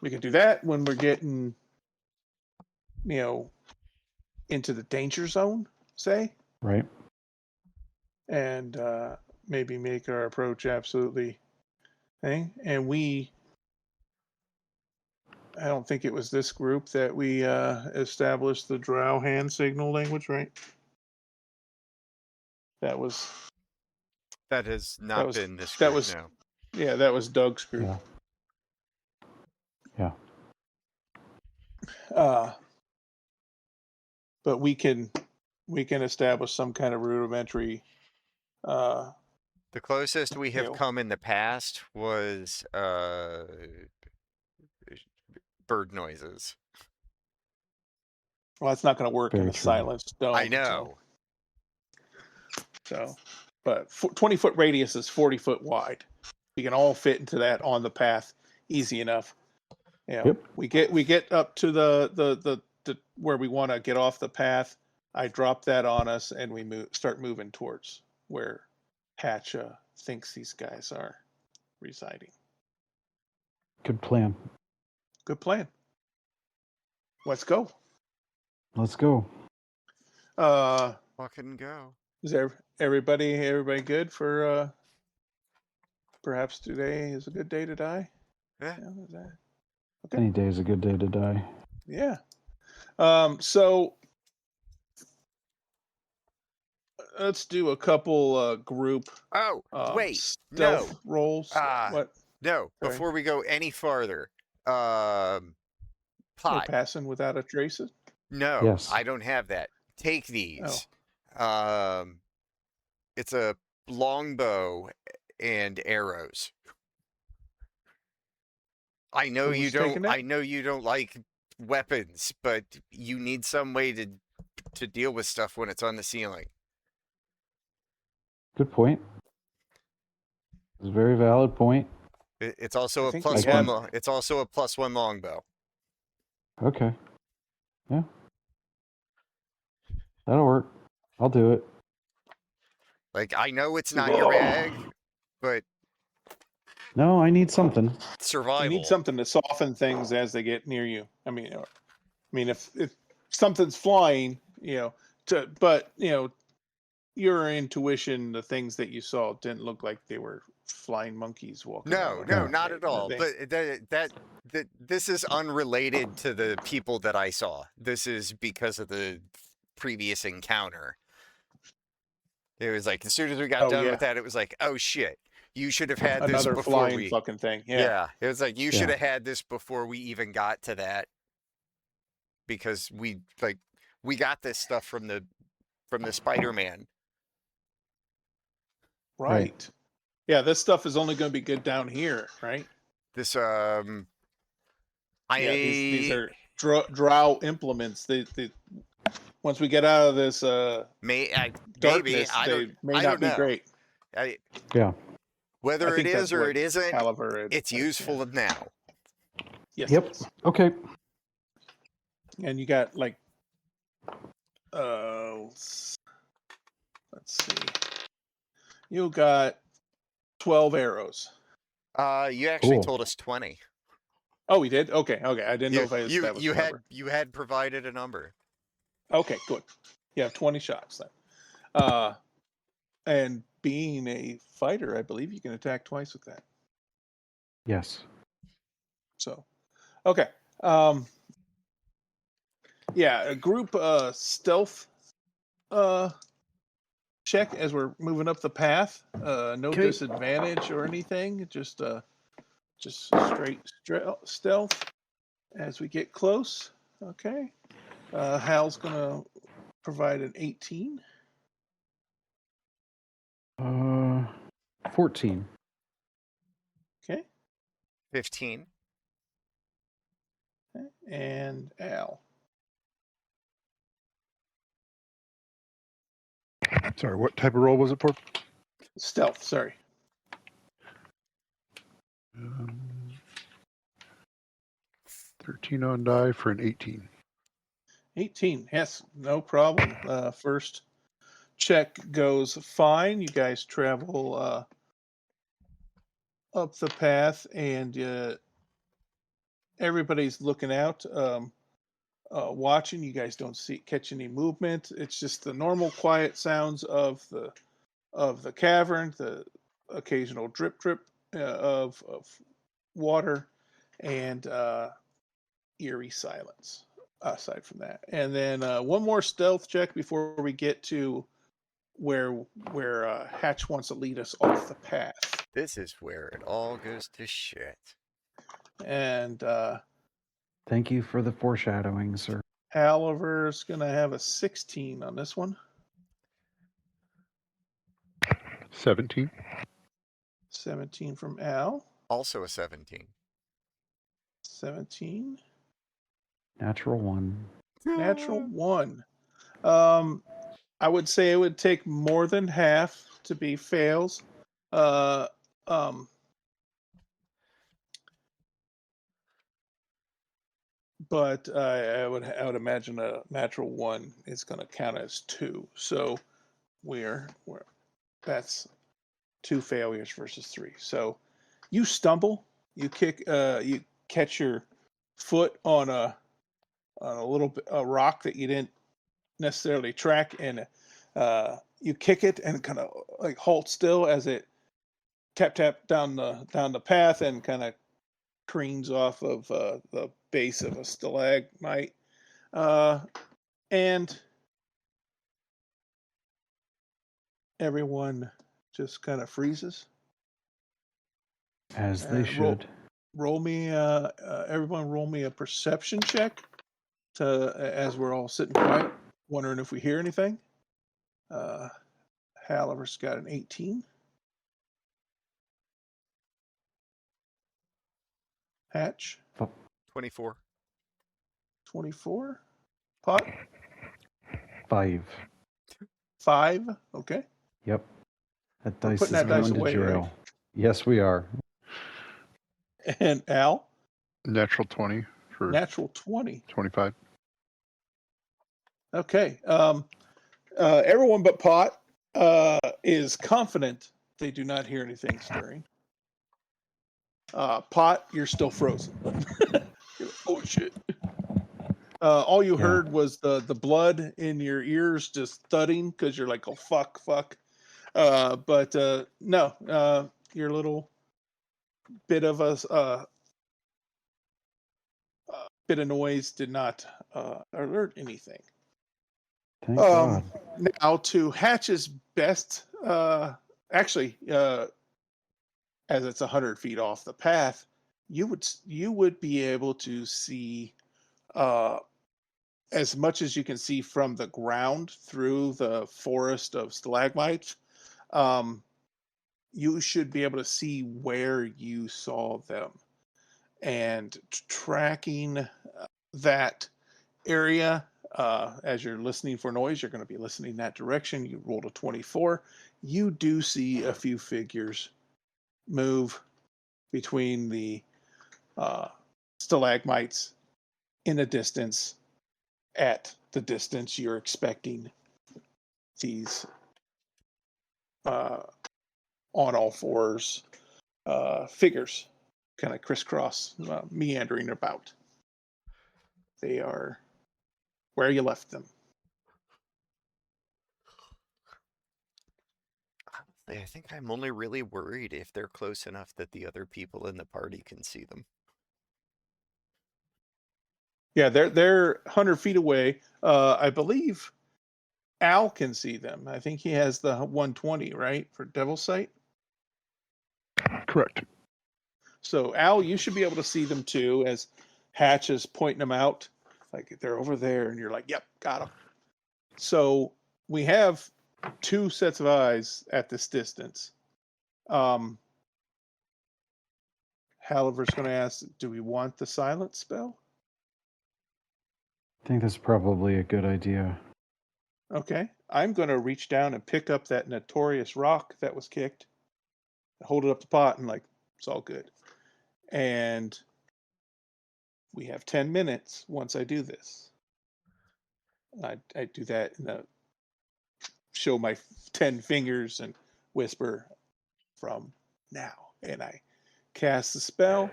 we can do that when we're getting, into the danger zone, say, Right. and maybe make our approach absolutely thing. And I don't think it was this group that we established the drow hand signal language, right? That That has not was been this that group, was no. yeah, that was Doug's group. Yeah. But we can establish some kind of rudimentary. The closest we have know. come in the past was bird noises. Well, that's not going to work in Very a true. silenced dome. I know. But 20-foot radius is 40-foot wide. We can all fit into that on the path, easy enough. Yep. We get up to the where we want to get off the path. I drop that on us, and we start moving towards where Hatch thinks these guys are residing. Good plan. Good plan. Let's go. Let's go. Fucking go. Is everybody good for perhaps today is a good day to die? Yeah. Is that Any day is a good day to die. yeah. So let's do a couple group Oh, wait. stealth rolls. What? No, Sorry. before we go any farther, We're Pot. passing without a trace? No, Yes. I don't have that. Take these. It's a longbow and arrows. I know Who's you taking don't. it? I know you don't like weapons, but you need some way to deal with stuff when it's on the ceiling. Good point. It's a very valid point. It's also I a think plus we one. have- It's also a +1 longbow. Okay. Yeah. That'll work. I'll do it. Like, I know it's not your bag, but No, I need something. survival. You need something to soften things as they get near you. I mean, if something's flying, but your intuition, the things that you saw didn't look like they were flying monkeys walking No, around. no, not at all. But that this is unrelated to the people that I saw. This is because of the previous encounter. It was like as soon as we got done with that, it was like, oh shit, you should have had this another before flying we. fucking thing. Yeah, it was like you Yeah. should have had this before we even got to that, because we got this stuff from the Spider-Man. Right. Yeah, this stuff is only going to be good down here, right? This Yeah, these are drow implements. They once we get out of this maybe darkness, they may I not don't be know. great. Yeah. I Whether it think is that's or what it isn't, Caliber it's useful now. Yes, Yep. it is. Okay. And you got like let's see. You got 12 arrows. You actually Cool. told us 20. Oh, we did? Okay. I didn't know if I established You the number. had provided a number. Okay, good. You have 20 shots then. And being a fighter, I believe you can attack twice with that. Yes. So, okay. Yeah, a group stealth check as we're moving up the path. No Okay. disadvantage or anything. Just straight stealth as we get close. Okay. Hal's gonna provide an 18. 14. Okay. 15. And Al. Sorry, what type of roll was it for? Stealth, sorry. 13 on die for an 18. 18. Yes, no problem. First check goes fine. You guys travel up the path, and everybody's looking out, watching. You guys don't catch any movement. It's just the normal quiet sounds of the cavern, the occasional drip of water, and eerie silence. Aside from that, and then one more stealth check before we get to where Hatch wants to lead us off the path. This is where it all goes to shit. And Thank you for the foreshadowing, sir. Oliver's gonna have a 16 on this one. 17. 17 from Al. Also a 17. 17. Natural 1. Natural 1. I would say it would take more than half to be fails. But I would imagine a natural 1 is going to count as 2. So that's 2 failures versus 3. So you stumble, you catch your foot on a rock that you didn't necessarily track, and you kick it and kind of like halt still as it tap down the path and kind of careens off of the base of a stalagmite, and everyone just kind of freezes. As they should. Roll me, everyone, roll me a perception check as we're all sitting quiet, wondering if we hear anything. Halliver's got an 18. Hatch. 24. 24. Pot. 5. 5. Okay. Yep. That We're dice putting is that dice going to away, jail. right? Yes, we are. And Al. Natural 20 for Natural 20. 25. Okay. Everyone but Pot is confident they do not hear anything stirring. Pot, you're still frozen. Oh shit! All you heard was the blood in your ears just thudding because you're like, oh fuck. But no, your little bit of a bit of noise did not alert anything. Thank God. Now to Hatch's best, actually, as it's 100 feet off the path, you would be able to see as much as you can see from the ground through the forest of stalagmites. You should be able to see where you saw them. and tracking that area. As you're listening for noise, you're going to be listening that direction. You rolled a 24. You do see a few figures move between the stalagmites in the distance, at the distance you're expecting these on all fours figures kind of crisscross, meandering about. They are where you left them. Honestly, I think I'm only really worried if they're close enough that the other people in the party can see them. Yeah, they're 100 feet away. I believe Al can see them. I think he has the 120, right, for Devil's Sight. Correct. So Al, you should be able to see them too, as Hatch is pointing them out. Like they're over there, and you're like, "Yep, got them." So we have 2 sets of eyes at this distance. Halliver's going to ask, "Do we want the silence spell?" I think that's probably a good idea. Okay. I'm going to reach down and pick up that notorious rock that was kicked, hold it up the pot, and like, it's all good. And we have 10 minutes once I do this. I do that and show my 10 fingers and whisper from now. And I cast the spell.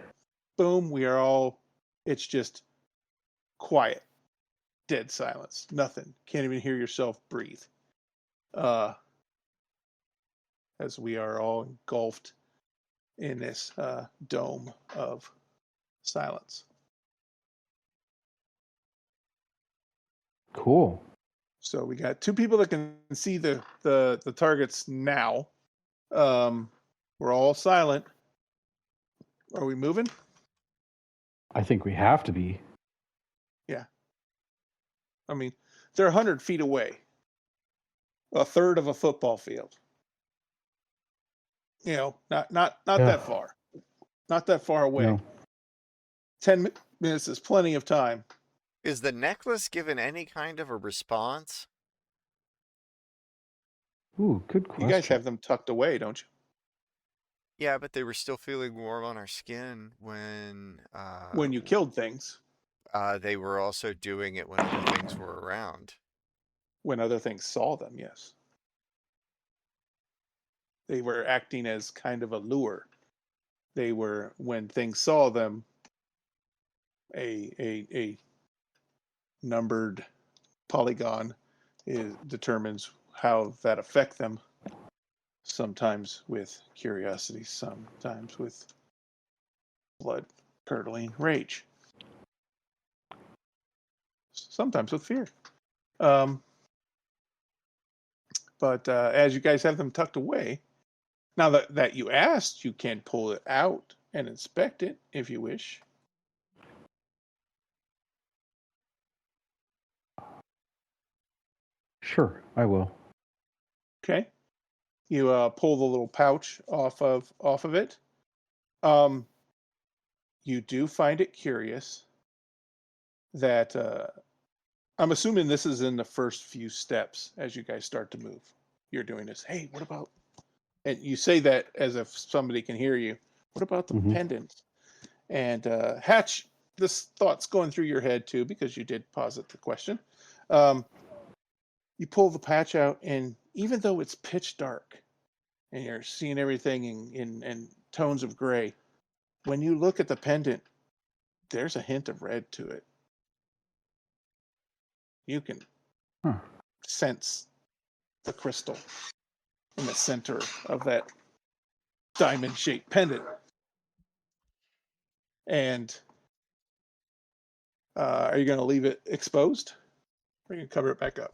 Boom. We are all, it's just quiet, dead silence. Nothing. Can't even hear yourself breathe. As we are all engulfed in this dome of silence. Cool. So we got 2 people that can see the targets now. We're all silent. Are we moving? I think we have to be. Yeah. I mean, they're 100 feet away. A third of a football field. You know, not Yeah. that far. Not that far away. No. 10 minutes is plenty of time. Is the necklace given any kind of a response? Ooh, good question. You guys have them tucked away, don't you? Yeah, but they were still feeling warm on our skin when you killed things. They were also doing it when other things were around. When other things saw them, yes. They were acting as kind of a lure. They were, when things saw them, a numbered polygon determines how that affect them. Sometimes with curiosity, sometimes with blood curdling rage, sometimes with fear. But as you guys have them tucked away, now that you asked, you can pull it out and inspect it if you wish. Sure, I will. Okay. You pull the little pouch off of it. You do find it curious that I'm assuming this is in the first few steps as you guys start to move. You're doing this. Hey, what about? And you say that as if somebody can hear you. What about the pendant? And Hatch, this thought's going through your head too, because you did posit the question. You pull the patch out, and even though it's pitch dark and you're seeing everything in tones of gray, when you look at the pendant, there's a hint of red to it. You can sense the crystal in the center of that diamond-shaped pendant. And are you going to leave it exposed? Or are you going to cover it back up?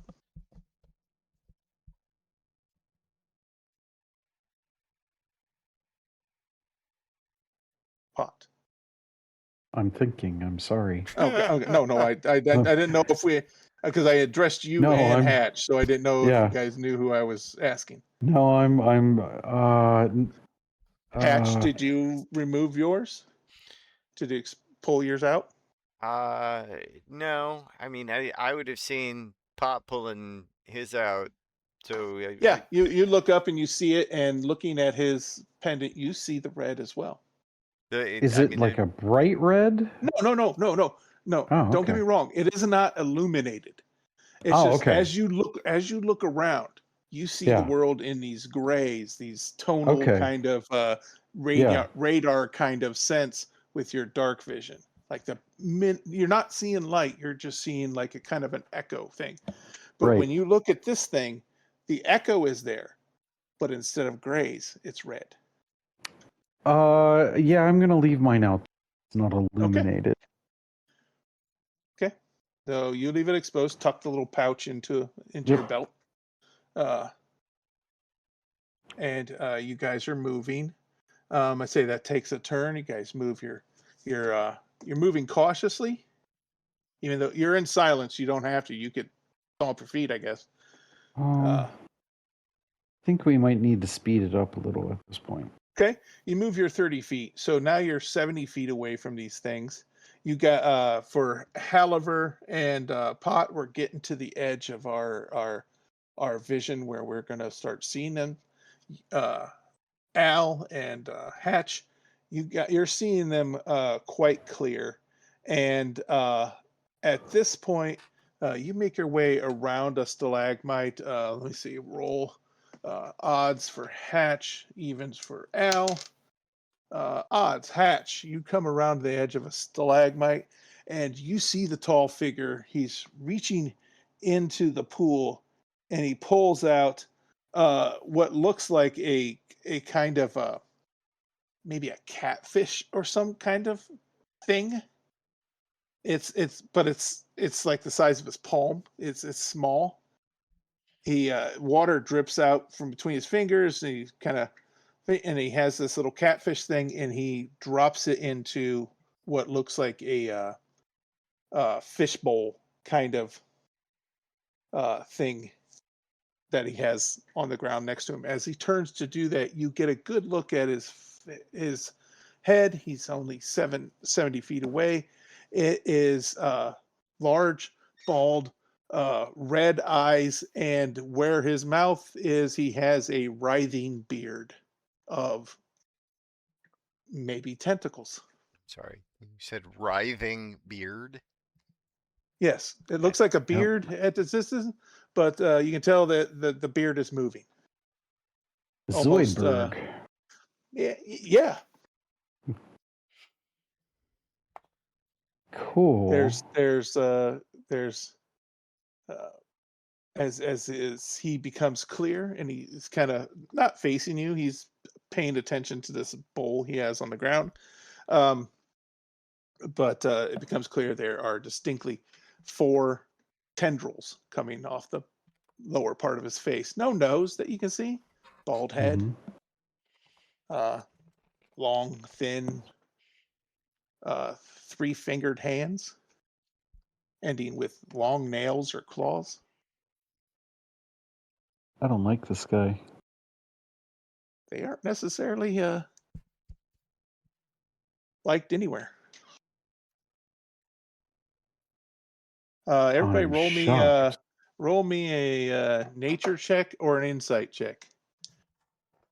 Pot. I'm thinking. I'm sorry. Okay. No. I didn't know if we, because I addressed you No, and I'm- Hatch, so I didn't know if Yeah. you guys knew who I was asking. No, Hatch, Did you remove yours? to pull yours out? No. I mean, I would have seen Pop pulling his out. So Yeah, you look up and you see it, and looking at his pendant, you see the red as well. Is I it mean, like a bright red? No. Oh, Don't get okay. me wrong. It is not illuminated. It's Oh, just okay. as you look around, you see the Yeah. world in these grays, these tonal Okay. kind of Yeah. radar kind of sense with your dark vision. Like you're not seeing light, you're just seeing like a kind of an echo thing. But Right. when you look at this thing, the echo is there, but instead of grays, it's red. Yeah, I'm gonna leave mine out. It's not Okay. illuminated. Okay. So you leave it exposed, tuck the little pouch into Yep. your belt. And you guys are moving. I say that takes a turn. You guys move you're moving cautiously, even though you're in silence. You don't have to. You could stomp your feet, I guess. I think we might need to speed it up a little at this point. Okay, you move your 30 feet, so now you're 70 feet away from these things. You got for Haliver and Pot, we're getting to the edge of our vision where we're gonna start seeing them. Al and Hatch, you're seeing them quite clear, and at this point, you make your way around a stalagmite. Let me see, roll odds for Hatch, evens for Al. Odds, Hatch, you come around the edge of a stalagmite, and you see the tall figure. He's reaching into the pool, and he pulls out what looks like a kind of maybe a catfish or some kind of thing. It's like the size of his palm. It's small. He water drips out from between his fingers, and he has this little catfish thing, and he drops it into what looks like a fish bowl kind of thing that he has on the ground next to him. As he turns to do that, you get a good look at his head. He's only 70 feet away. It is large, bald, red eyes, and where his mouth is, he has a writhing beard of maybe tentacles. sorry, you said writhing beard. Yes, it Okay. looks like a Yep. beard at this distance, but you can tell that the beard is moving. Almost, Zoidberg. yeah. Cool. There's as he becomes clear and he's kind of not facing you, he's paying attention to this bowl he has on the ground. Um, but it becomes clear there are distinctly 4 tendrils coming off the lower part of his face. No nose that you can see, bald head, Mhm. long, thin, 3-fingered hands, ending with long nails or claws. I don't like this guy. They aren't necessarily liked anywhere. Everybody, I'm shocked. roll me a nature check or an insight check.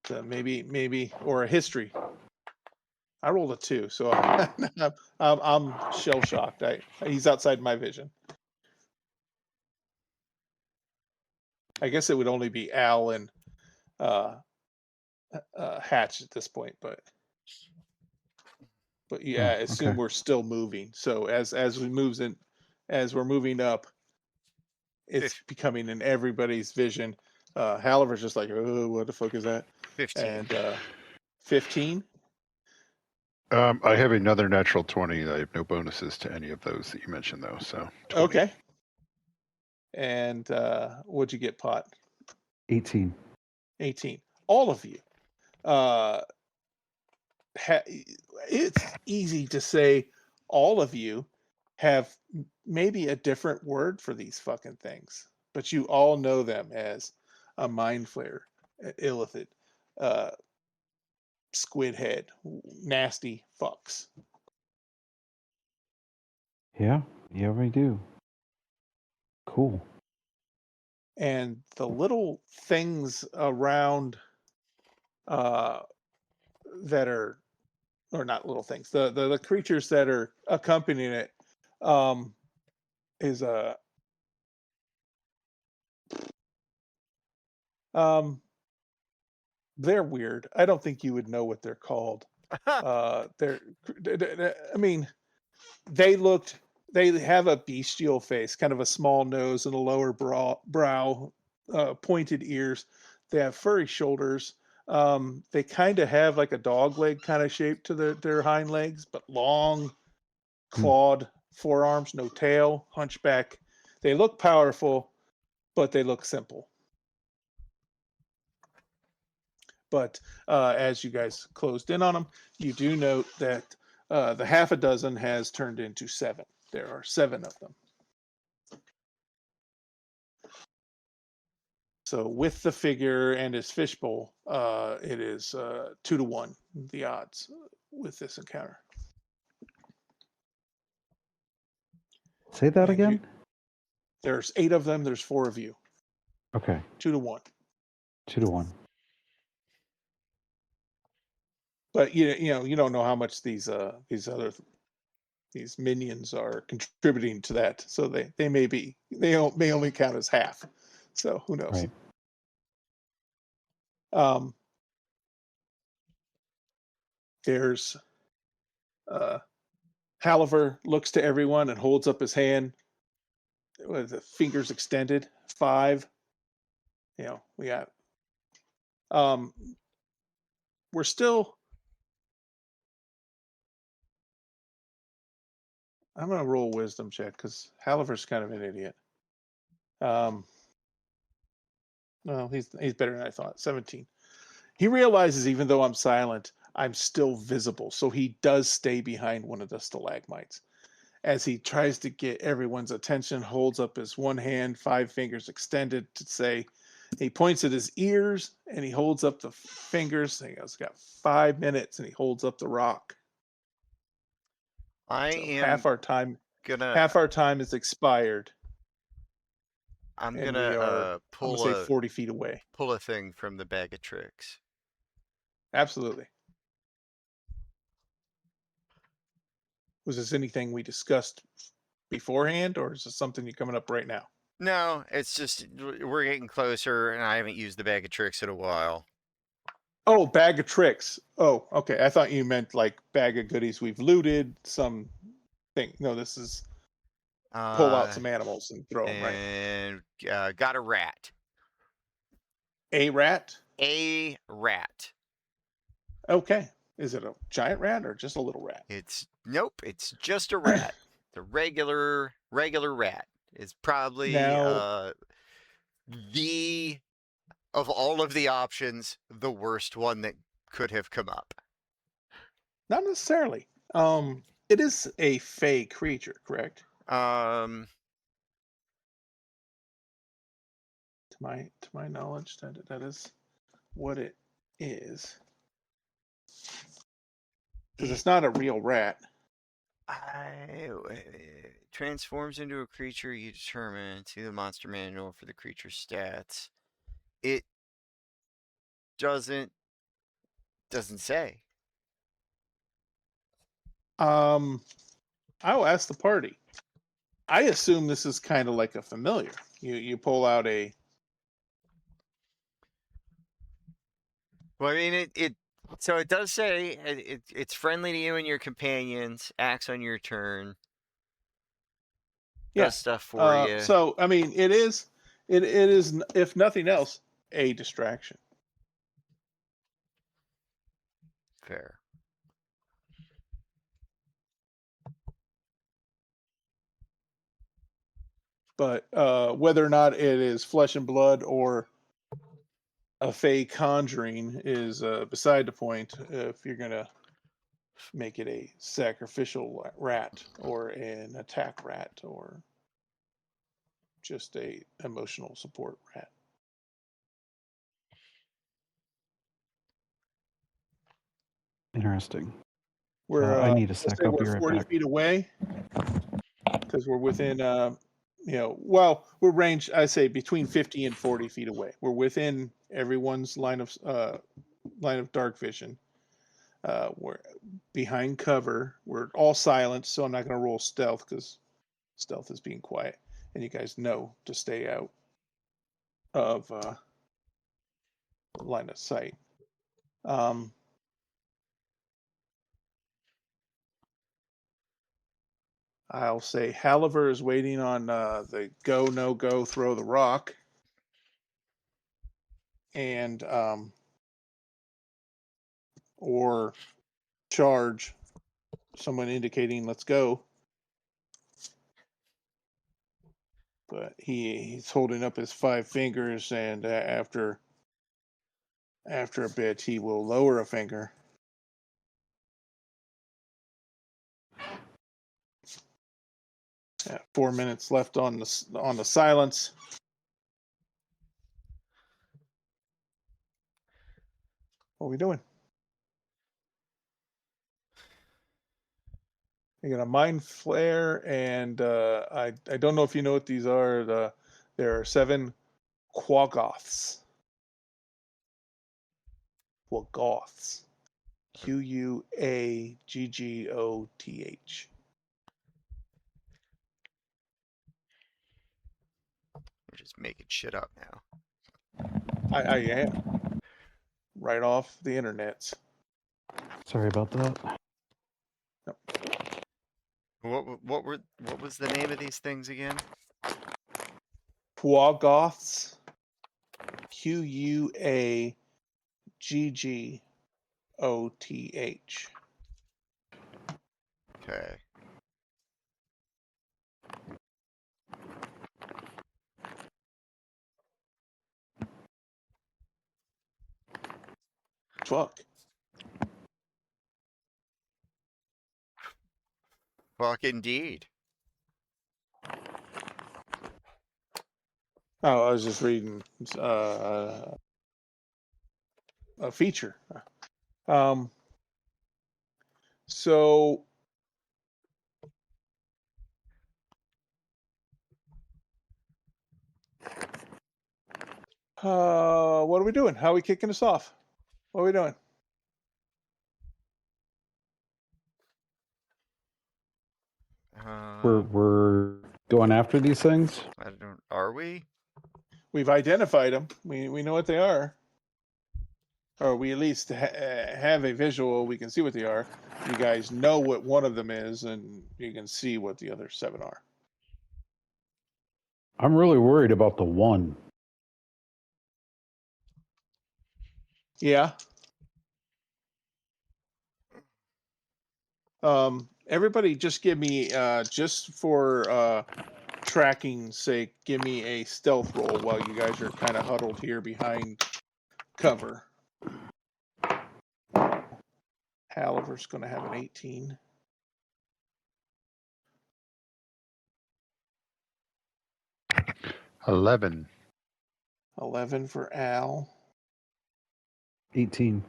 So maybe or a history. I rolled a 2, so I'm shell shocked. He's outside my vision. I guess it would only be Al and uh, Hatch at this point, but yeah, I Oh, assume okay. we're still moving. So as we're moving up, it's Fif- becoming in everybody's vision. Haliver's just like, oh, what the fuck is that? 15. And 15. I have another natural 20. I have no bonuses to any of those that you mentioned, though. So 20. Okay. And what'd you get, Pot? 18. 18. All of you. Uh, it's easy to say all of you have maybe a different word for these fucking things, but you all know them as a mind flare, illithid, squid head, nasty fucks. Yeah, we do. Cool. And the little things around that are, or not little things, the creatures that are accompanying it, um, is a they're weird. I don't think you would know what they're called. They're, I mean, they looked, they have a bestial face, kind of a small nose and a lower brow, pointed ears. They have furry shoulders. They kind of have like a dog leg kind of shape to their hind legs, but long, clawed forearms, no tail, hunchback. They look powerful, but they look simple. But as you guys closed in on them, you do note that the half a dozen has turned into 7. There are 7 of them. So with the figure and his fishbowl, it is 2 to 1, the odds with this encounter. Say that And again? there's 8 of them. There's 4 of you. Okay. 2 to 1. 2 to 1. But you don't know how much these minions are contributing to that. So they may only count as half. So who knows? Right. There's Haliver looks to everyone and holds up his hand with the fingers extended. 5. We got. We're still. I'm gonna roll a wisdom check because Haliver's kind of an idiot. Well, he's better than I thought. 17. He realizes even though I'm silent, I'm still visible, so he does stay behind one of the stalagmites. As he tries to get everyone's attention, holds up his one hand, 5 fingers extended to say, he points at his ears and he holds up the fingers. He goes, got 5 minutes, and he holds up the rock. I So am half our time is expired. I'm and gonna we are, I'm gonna pull say a 40 feet away. thing from the bag of tricks. Absolutely. Was this anything we discussed beforehand, or is this something you're coming up right now? No, it's just we're getting closer, and I haven't used the bag of tricks in a while. Oh, bag of tricks. Oh, okay. I thought you meant like bag of goodies we've looted, some thing. No, this is pull out some animals and throw them, right? And got a rat. A rat? A rat. Okay. Is it a giant rat or just a little rat? Nope, it's just a rat. The regular rat is probably Now, of all of the options, the worst one that could have come up. not necessarily. It is a fey creature, correct? Um, To my knowledge, that is what it is. Because it's not a real rat. Transforms into a creature you determine. See the monster manual for the creature stats. It doesn't say. I'll ask the party. I assume this is kind of like a familiar. You pull out a. Well, I mean, so it does say it's friendly to you and your companions. Acts on your turn. Does stuff for you. So I mean, it is, if nothing else, a distraction. Fair. But whether or not it is flesh and blood or a fey conjuring is beside the point. If you're gonna make it a sacrificial rat or an attack rat or just a emotional support rat. Interesting. We're I need a let's sec. say I'll be we're right 40 back. feet away. because we're within, well, we're ranged, I say, between 50 and 40 feet away. We're within everyone's line of dark vision. We're behind cover. We're all silent, so I'm not going to roll stealth because stealth is being quiet, and you guys know to stay out of line of sight. I'll say Halliver is waiting on the go, no go, throw the rock. And or charge, someone indicating let's go. But he's holding up his 5 fingers, and after a bit he will lower a finger. Yeah, 4 minutes left on the silence. What are we doing? You got a mind flare, and I don't know if you know what these are. There are 7 Quaggoths. Quaggoths. Quagggoth. You're just making shit up now. I am. Right off the internet. Sorry about that. What was the name of these things again? Quaggoths. Quagggoth. Okay. Fuck. Fuck indeed. Oh, I was just reading a feature. So what are we doing? How are we kicking us off? What are we doing? We're going after these things. Are we? We've identified them. We know what they are, or we at least have a visual. We can see what they are. You guys know what one of them is, and you can see what the other 7 are. I'm really worried about the one. Yeah. Everybody, just give me just for tracking's sake, give me a stealth roll while you guys are kind of huddled here behind cover. Halliver's going to have an 18. $11. 11 for Al. 18.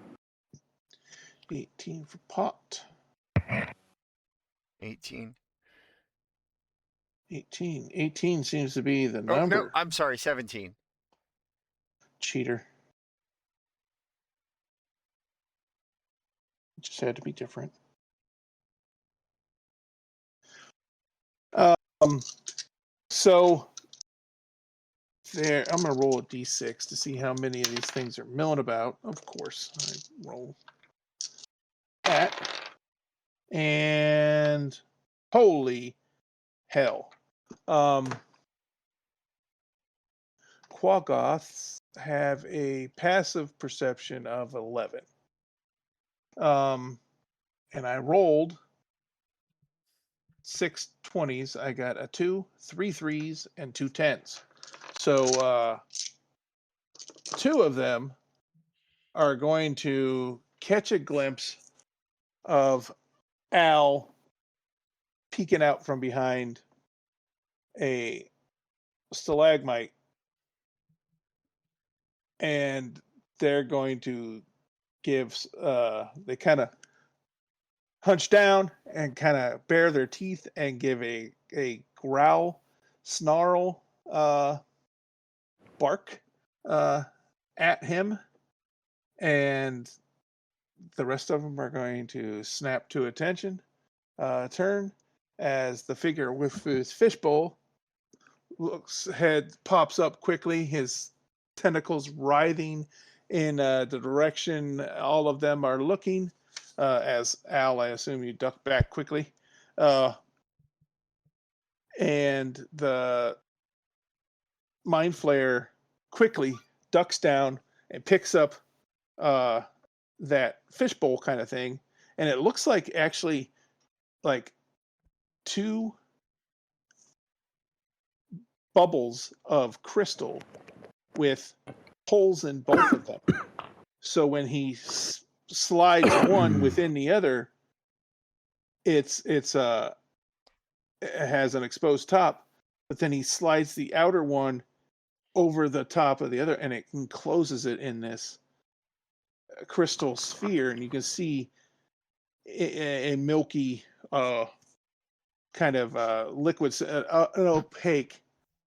18 for Pot. 18. 18. 18 seems to be the Oh, number. no, I'm sorry, 17. Cheater. It just had to be different. So there, I'm going to roll a d6 to see how many of these things are milling about. Of course, I roll that. And holy hell. Quaggoths have a passive perception of 11. And I rolled 6 20s. I got a 2, 3 3s, and 2 10s. So 2 of them are going to catch a glimpse of Al peeking out from behind a stalagmite, and they're going to give they kind of hunch down and kind of bare their teeth and give a a growl, snarl, bark at him, and the rest of them are going to snap to attention. Turn as the figure with his fishbowl head pops up quickly, his tentacles writhing in the direction all of them are looking. As Al, I assume you duck back quickly. And the Mind Flare quickly ducks down and picks up that fishbowl kind of thing. And it looks like actually like two bubbles of crystal with holes in both of them. So when he slides one within the other, it has an exposed top, but then he slides the outer one over the top of the other, and it encloses it in this crystal sphere, and you can see a milky kind of liquid, an opaque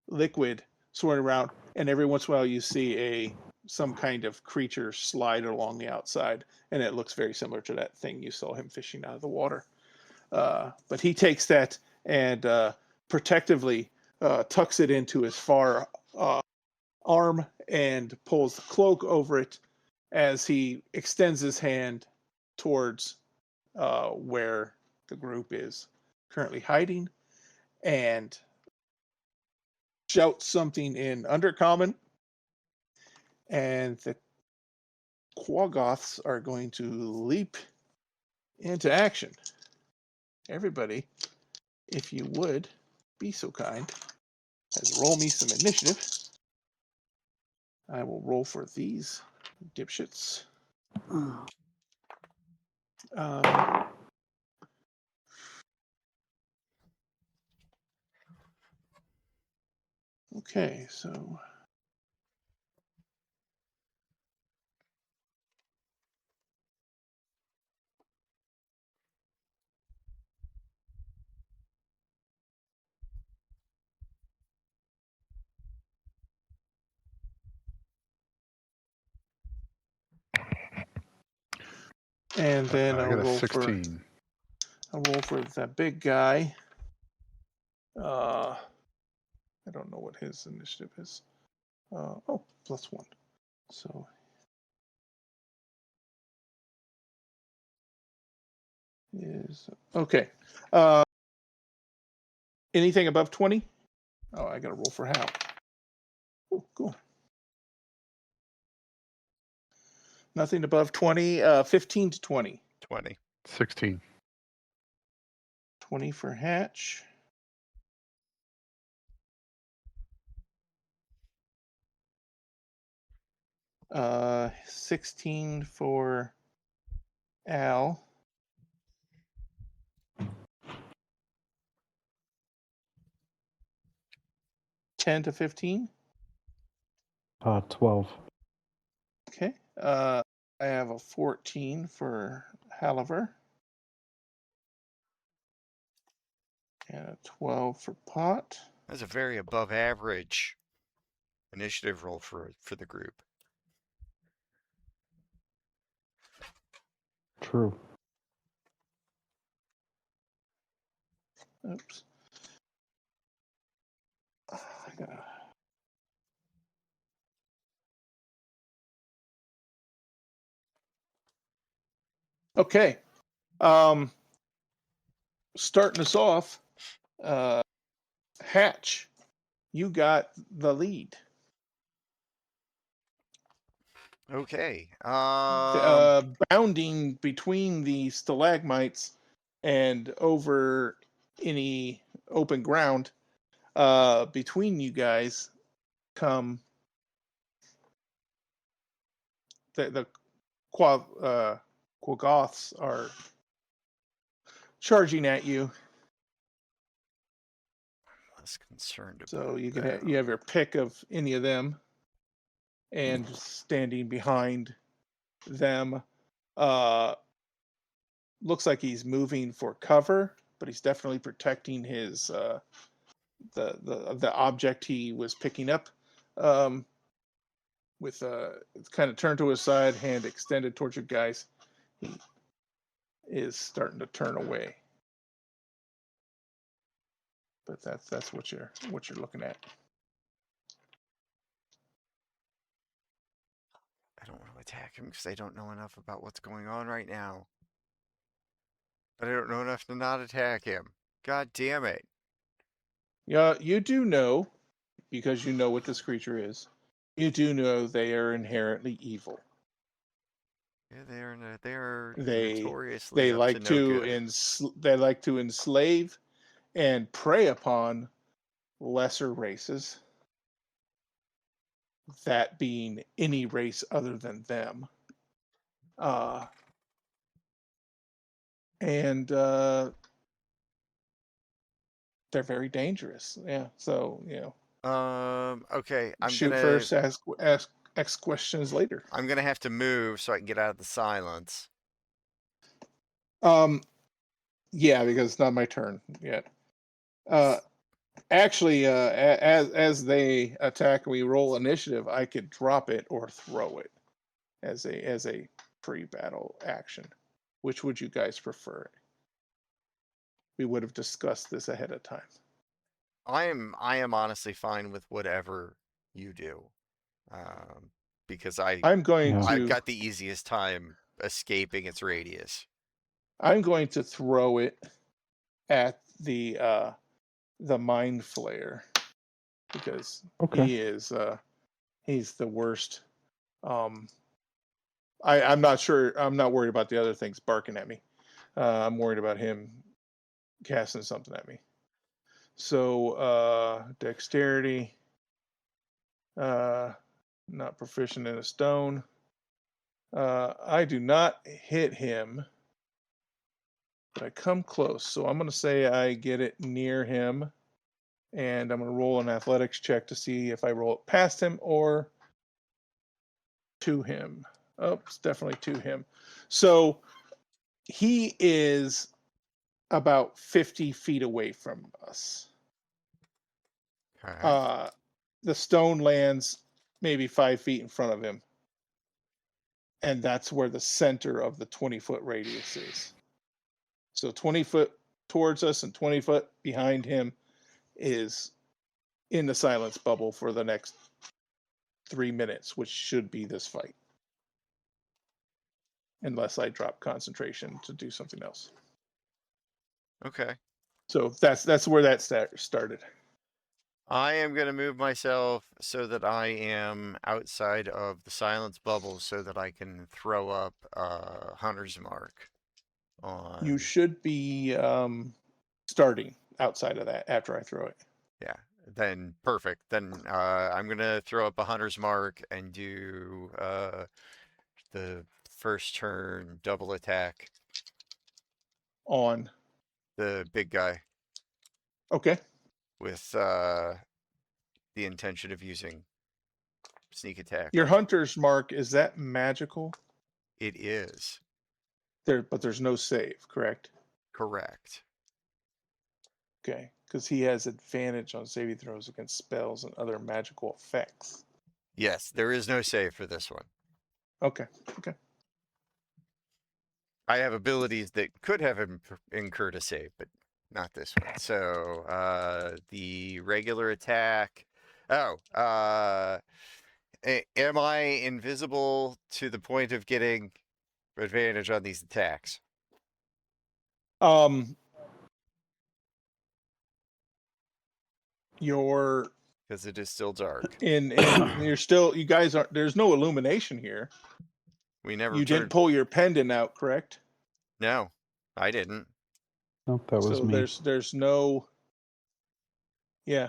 liquid swirling around, and every once in a while you see some kind of creature slide along the outside, and it looks very similar to that thing you saw him fishing out of the water. But he takes that and protectively tucks it into his far arm and pulls the cloak over it as he extends his hand towards where the group is currently hiding and shouts something in Undercommon, and the Quaggoths are going to leap into action. Everybody, if you would be so kind as roll me some initiative. I will roll for these dipshits. Okay, so and then I I'll got a roll 16. for that big guy. I don't know what his initiative is. Oh, +1. So is okay. Anything above 20? Oh, I got to roll for Hal. Oh, cool. Nothing above 20. 15 to 20. 20. 16. 20 for Hatch. Uh, 16 for Al. $10 to 15. 12. Okay. I have a 14 for Halliver. And a 12 for Pot. That's a very above average initiative roll for the group. True. Oops. I gotta... Okay. Starting us off, Hatch, you got the lead. Okay. Bounding between the stalagmites and over any open ground, between you guys come the Quaggoths are charging at you. Less concerned So about you can that. you have your pick of any of them, and standing behind them, looks like he's moving for cover, but he's definitely protecting his the object he was picking up. With kind of turned to his side, hand extended towards you guys. He is starting to turn away. But that's what you're looking at. I don't want to attack him because I don't know enough about what's going on right now. But I don't know enough to not attack him. God damn it. Yeah, you do know, because you know what this creature is. You do know they are inherently evil. Yeah, they are They notoriously up to no good. they like to enslave and prey upon lesser races. That being any race other than them. And they're very dangerous. Yeah. So Okay, shoot first, ask questions later. I'm gonna have to move so I can get out of the silence. Yeah, because it's not my turn yet. Actually, as they attack, we roll initiative. I could drop it or throw it as a pre-battle action. Which would you guys prefer? We would have discussed this ahead of time. I am honestly fine with whatever you do, because I'm going Yeah. I've to got the easiest time escaping its radius. throw it at the mind flayer because Okay. he's the worst. I'm not sure. I'm not worried about the other things barking at me. I'm worried about him casting something at me. So dexterity, not proficient in a stone. I do not hit him, but I come close. So I'm going to say I get it near him, and I'm going to roll an athletics check to see if I roll it past him or to him. Oh, it's definitely to him. So he is about 50 feet away from us. Okay. The stone lands maybe 5 feet in front of him. And that's where the center of the 20-foot radius is. So 20 foot towards us and 20 foot behind him is in the silence bubble for the next 3 minutes, which should be this fight. Unless I drop concentration to do something else. Okay. So that's where that started. I am going to move myself so that I am outside of the silence bubble so that I can throw up Hunter's Mark on. You should be starting outside of that after I throw it. Yeah, then perfect. Then I'm going to throw up a Hunter's Mark and do the first turn double attack. On The big guy. Okay. With the intention of using sneak attack. Your hunter's mark, is that magical? It is. But there's no save, correct? Correct. Okay, because he has advantage on saving throws against spells and other magical effects. Yes, there is no save for this one. Okay. I have abilities that could have incurred a save, but not this one. So the regular attack. Oh, am I invisible to the point of getting advantage on these attacks? You're Because it is still dark. you're still, you guys aren't, there's no illumination here. We never You didn't turned. pull your pendant out, correct? No, I didn't. Nope, that was So me. there's no, yeah,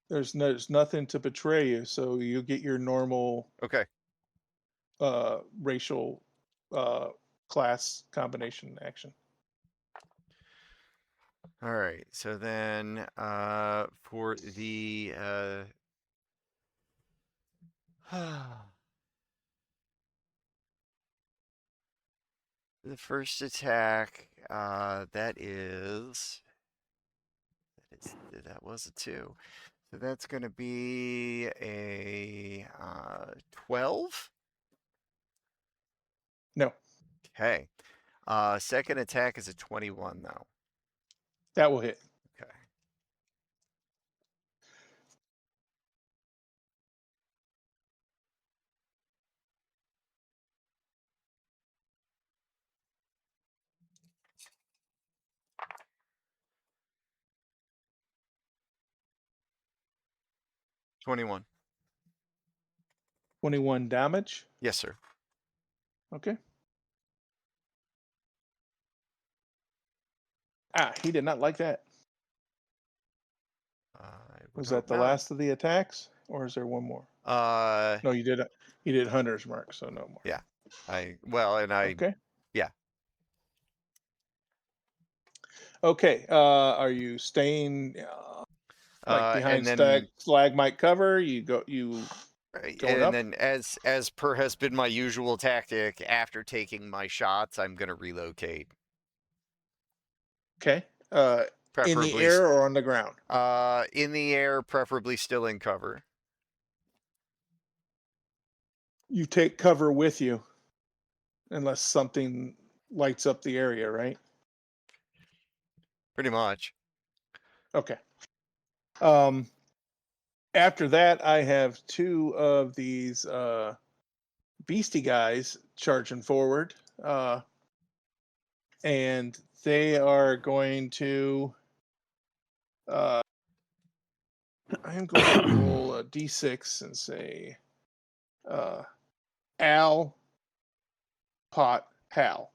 there's nothing to betray you. So you get your normal Okay. racial class combination action. All right. So then for the the first attack, that is That was a 2. So that's going to be a 12. No, Okay. Second attack is a 21, though. that will hit. Okay. $21. 21 damage. Yes, sir. Okay. Ah, he did not like that. I Was don't that the know. last of the attacks, or is there one more? No, you did. You did Hunter's Mark, so no more. Yeah. Okay. Yeah. Okay. Are you staying like behind And then, stalagmite cover? You going and up? then, as per has been my usual tactic, after taking my shots, I'm gonna relocate, Okay. In the preferably, air or on the ground? in the air, preferably still in cover. You take cover with you, unless something lights up the area, right? Pretty much. Okay. Um, after that, I have 2 of these beastie guys charging forward, and they are going to. I am going to roll a d6 and say, Al, Pot, Hal,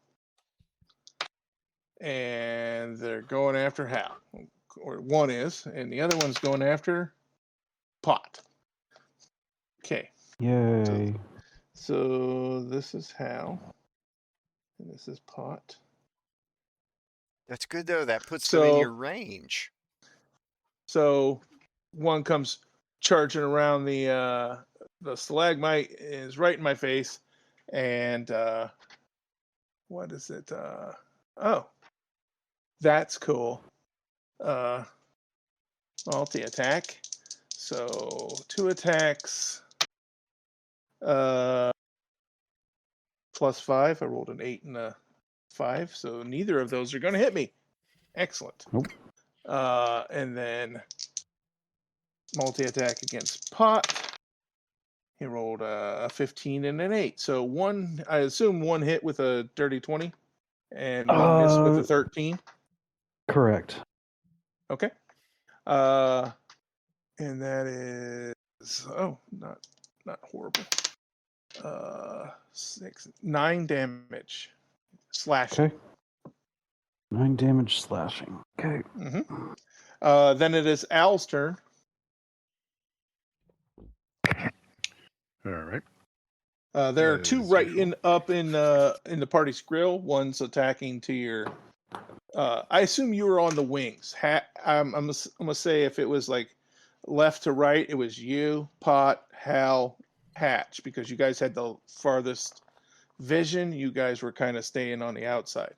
and they're going after Hal, or one is, and the other one's going after Pot. Okay. Yay. So this is Hal, and this is Pot. That's good though. That puts them in So your range. So one comes charging around the stalagmite, is right in my face, and what is it? Oh, that's cool. Multi attack. So 2 attacks. +5. I rolled an 8 and a 5, so neither of those are going to hit me. Excellent. Nope. And then multi attack against Pot. He rolled a 15 and an 8. So I assume one hit with a dirty 20 and one miss with a 13. Correct. Okay. And that is not horrible. 9 damage slashing. Okay. 9 damage slashing. Okay. Then it is Al's turn. All right. There are 2 As right usual. up in the party's grill. One's attacking to your. I assume you were on the wings. I'm gonna say if it was like left to right, it was you, Pot, Hal, Hatch, because you guys had the farthest vision. You guys were kind of staying on the outside.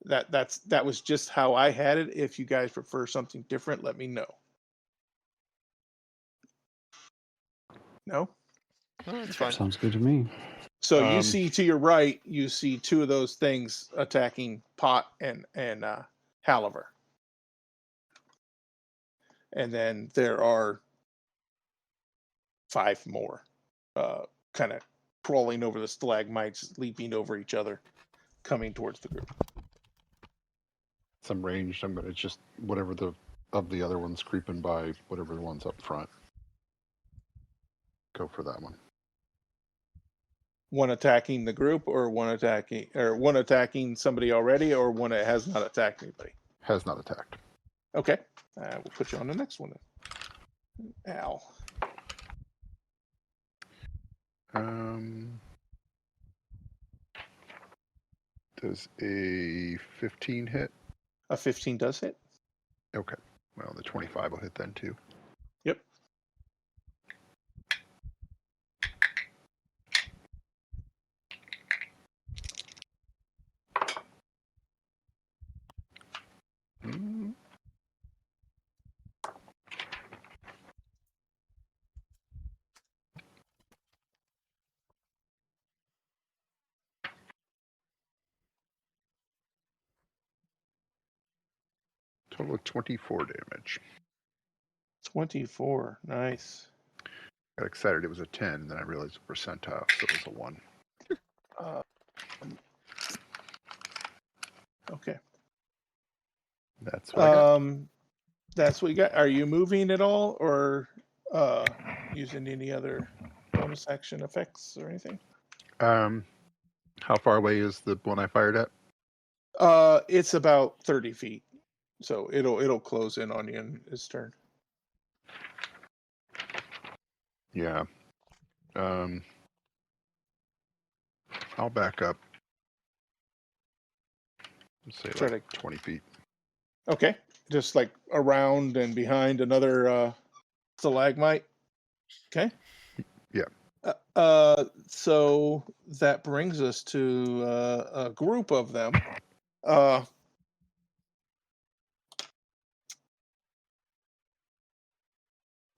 That was just how I had it. If you guys prefer something different, let me know. No? Oh, that's fine. Sounds good to me. So you see to your right, you see 2 of those things attacking Pot and Haliver. And then there are 5 more kind of crawling over the stalagmites, leaping over each other, coming towards the group. Some ranged. I'm gonna just whatever of the other ones creeping by, whatever the one's up front. Go for that one. One attacking the group, or one attacking somebody already, or one that has not attacked anybody. Has not attacked. Okay, we'll put you on the next one then. Al. Does a 15 hit? A 15 does hit. Okay. Well, the 25 will hit then too. Yep. Total of 24 damage. 24. Nice. Got excited it was a 10, and then I realized the percentile, so it was a 1. Okay. That's what I got. That's what you got. Are you moving at all, or using any other bonus action effects or anything? How far away is the one I fired at? It's about 30 feet, so it'll close in on you in its turn. Yeah. I'll back up. Let's say Try like 20 feet. Okay, just like around and behind another stalagmite. Okay. Yeah. So that brings us to a group of them.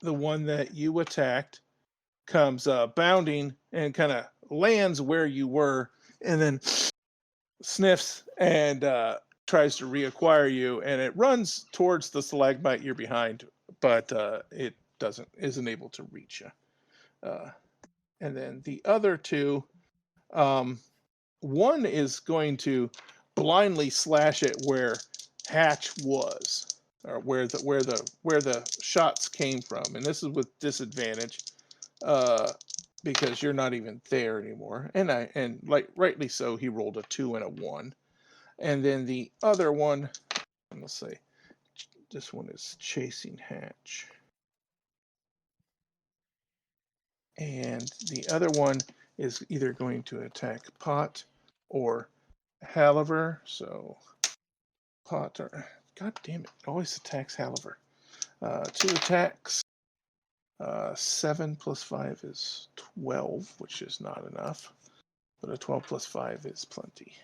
The one that you attacked comes bounding and kind of lands where you were, and then sniffs and tries to reacquire you, and it runs towards the stalagmite you're behind, but it isn't able to reach you. And then the other two, one is going to blindly slash it where Hatch was, or where the shots came from, and this is with disadvantage, because you're not even there anymore. And like rightly so, he rolled a 2 and a 1. And then the other one, let's say, this one is chasing Hatch. And the other one is either going to attack Pot or Haliver. So Pot, or God damn it, always attacks Haliver. 2 attacks. 7 plus 5 is 12, which is not enough. But a 12 plus 5 is plenty.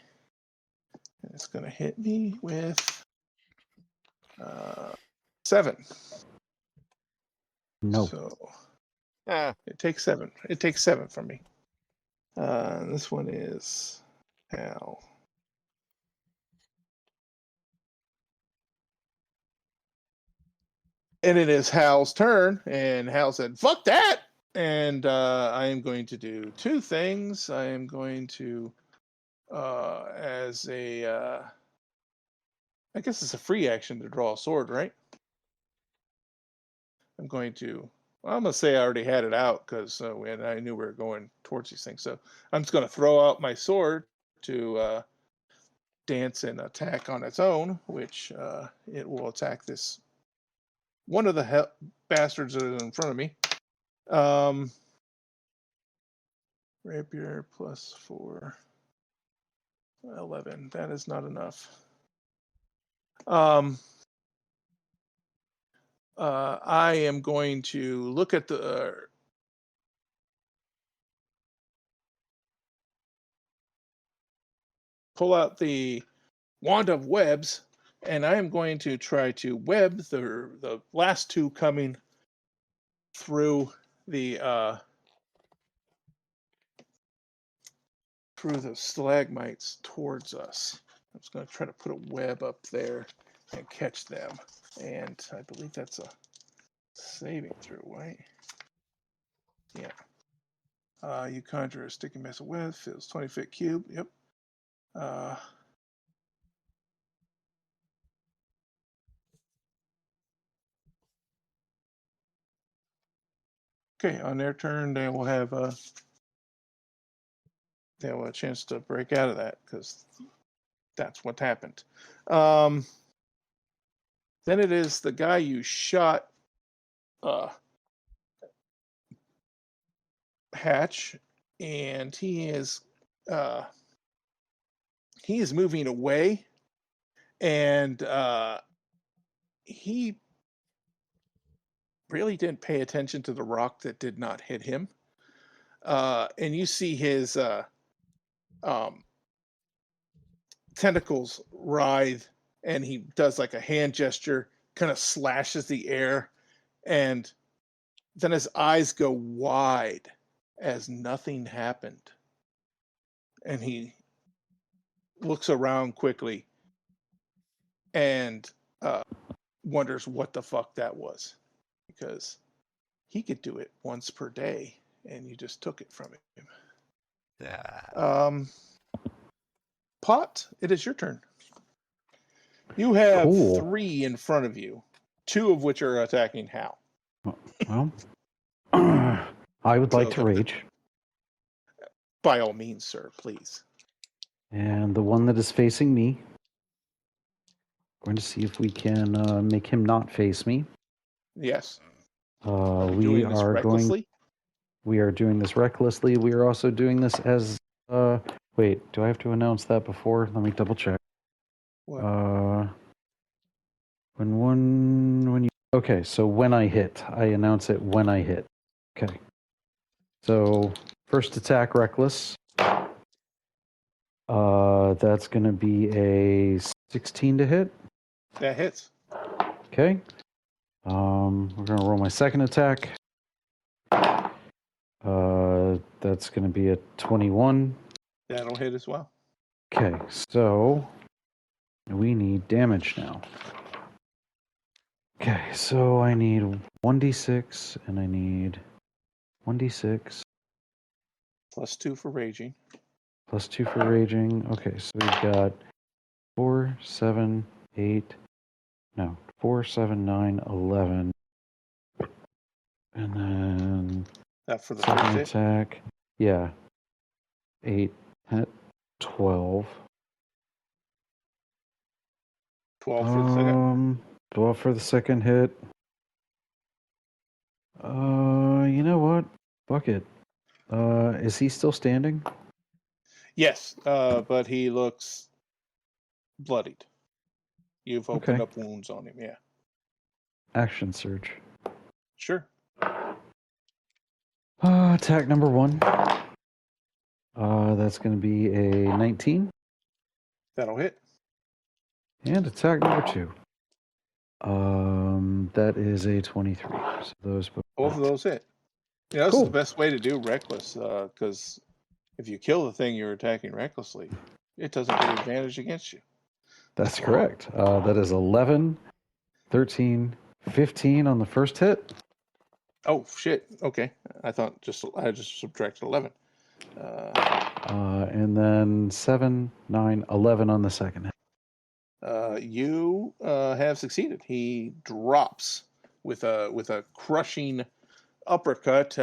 And it's going to hit me with 7. Nope. So Yeah. it takes 7. It takes 7 from me. This one is Hal. And it is Hal's turn, and Hal said, "Fuck that!" And I am going to do 2 things. I am going to, as a, I guess it's a free action to draw a sword, right? I'm going to. Well, I'm gonna say I already had it out because I knew we were going towards these things. So I'm just gonna throw out my sword to dance and attack on its own, which it will attack this one of the bastards that is in front of me. Rapier plus 4, 11. That is not enough. I am going to look at the pull out the wand of webs, and I am going to try to web the last 2 coming through the stalagmites towards us. I'm just going to try to put a web up there and catch them. And I believe that's a saving throw, right? Yeah. You conjure a sticky mess of web, fills 20-foot cube. Yep. Okay, on their turn, they will have a chance to break out of that because that's what happened. Then it is the guy you shot, Hatch, and he is moving away, and he really didn't pay attention to the rock that did not hit him. And you see his tentacles writhe, and he does like a hand gesture, kind of slashes the air, and then his eyes go wide as nothing happened. And he looks around quickly, and wonders what the fuck that was, because he could do it once per day, and you just took it from him. Yeah. Pot, it is your turn. You have Cool. 3 in front of you, 2 of which are attacking Hal. Well, I would like So to rage. By all means, sir, please. And the one that is facing me, going to see if we can make him not face me. Yes. We Doing this are recklessly? We are doing this recklessly. We are also doing this as. Wait, do I have to announce that before? Let me double check. What? When you. Okay, so when I hit, I announce it when I hit. Okay. So first attack reckless. That's going to be a 16 to hit. That hits. Okay. We're going to roll my second attack. That's going to be a 21. That'll hit as well. Okay, so we need damage now. Okay, so I need 1d6 and I need 1d6 Plus 2 for raging. plus 2 for raging. Okay, so we've got 4, 7, 8, no, 4, 7, 9, 11. And then That for the second first hit. attack. Yeah. 8, 12. 12 for the second. 12 for the second hit. You know what? Fuck it. Is he still standing? Yes, but he looks bloodied. You've opened up wounds on him, yeah. Action surge. Sure. Attack number 1. That's going to be a 19. That'll hit. And attack number 2. That is a 23. So those both. Both of those hit. Yeah, this Cool. is the best way to do reckless, because if you kill the thing you're attacking recklessly, it doesn't get advantage against you. That's correct. That is 11, 13, 15 on the first hit. Oh shit! Okay, I just subtracted 11. And then 7, 9, 11 on the second hit. You have succeeded. He drops with a crushing uppercut.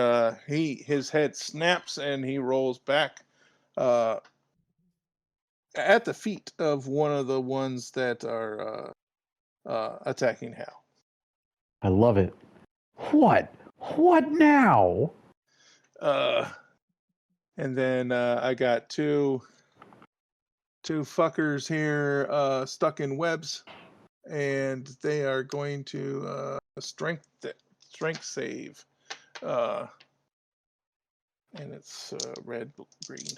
His head snaps and he rolls back at the feet of one of the ones that are attacking Hal. I love it. What? What now? And then I got two fuckers here stuck in webs, and they are going to strength save. And it's red, green.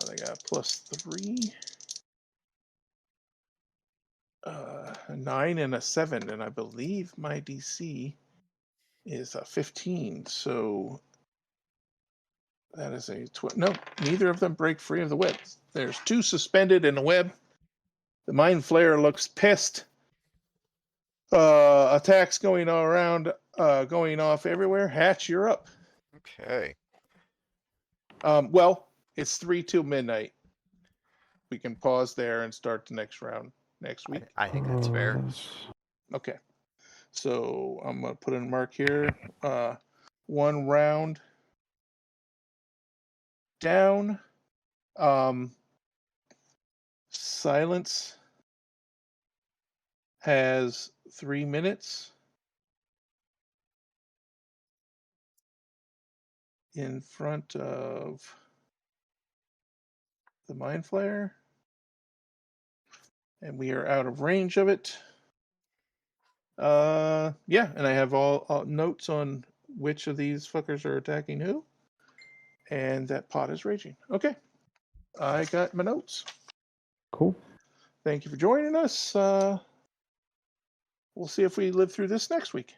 They got +3. 9 and a 7, and I believe my DC is a 15. So that is a 12. No, neither of them break free of the web. There's 2 suspended in the web. The Mind Flayer looks pissed. Attacks going all around, going off everywhere. Hatch, you're up. Okay. Well, it's 3 till midnight. We can pause there and start the next round next week. I think that's fair. Okay. So I'm going to put in a mark here. 1 round down. Silence has 3 minutes. In front of the Mind Flayer. And we are out of range of it. Yeah, and I have all notes on which of these fuckers are attacking who. And that pot is raging. Okay. I got my notes. Cool. Thank you for joining us. We'll see if we live through this next week.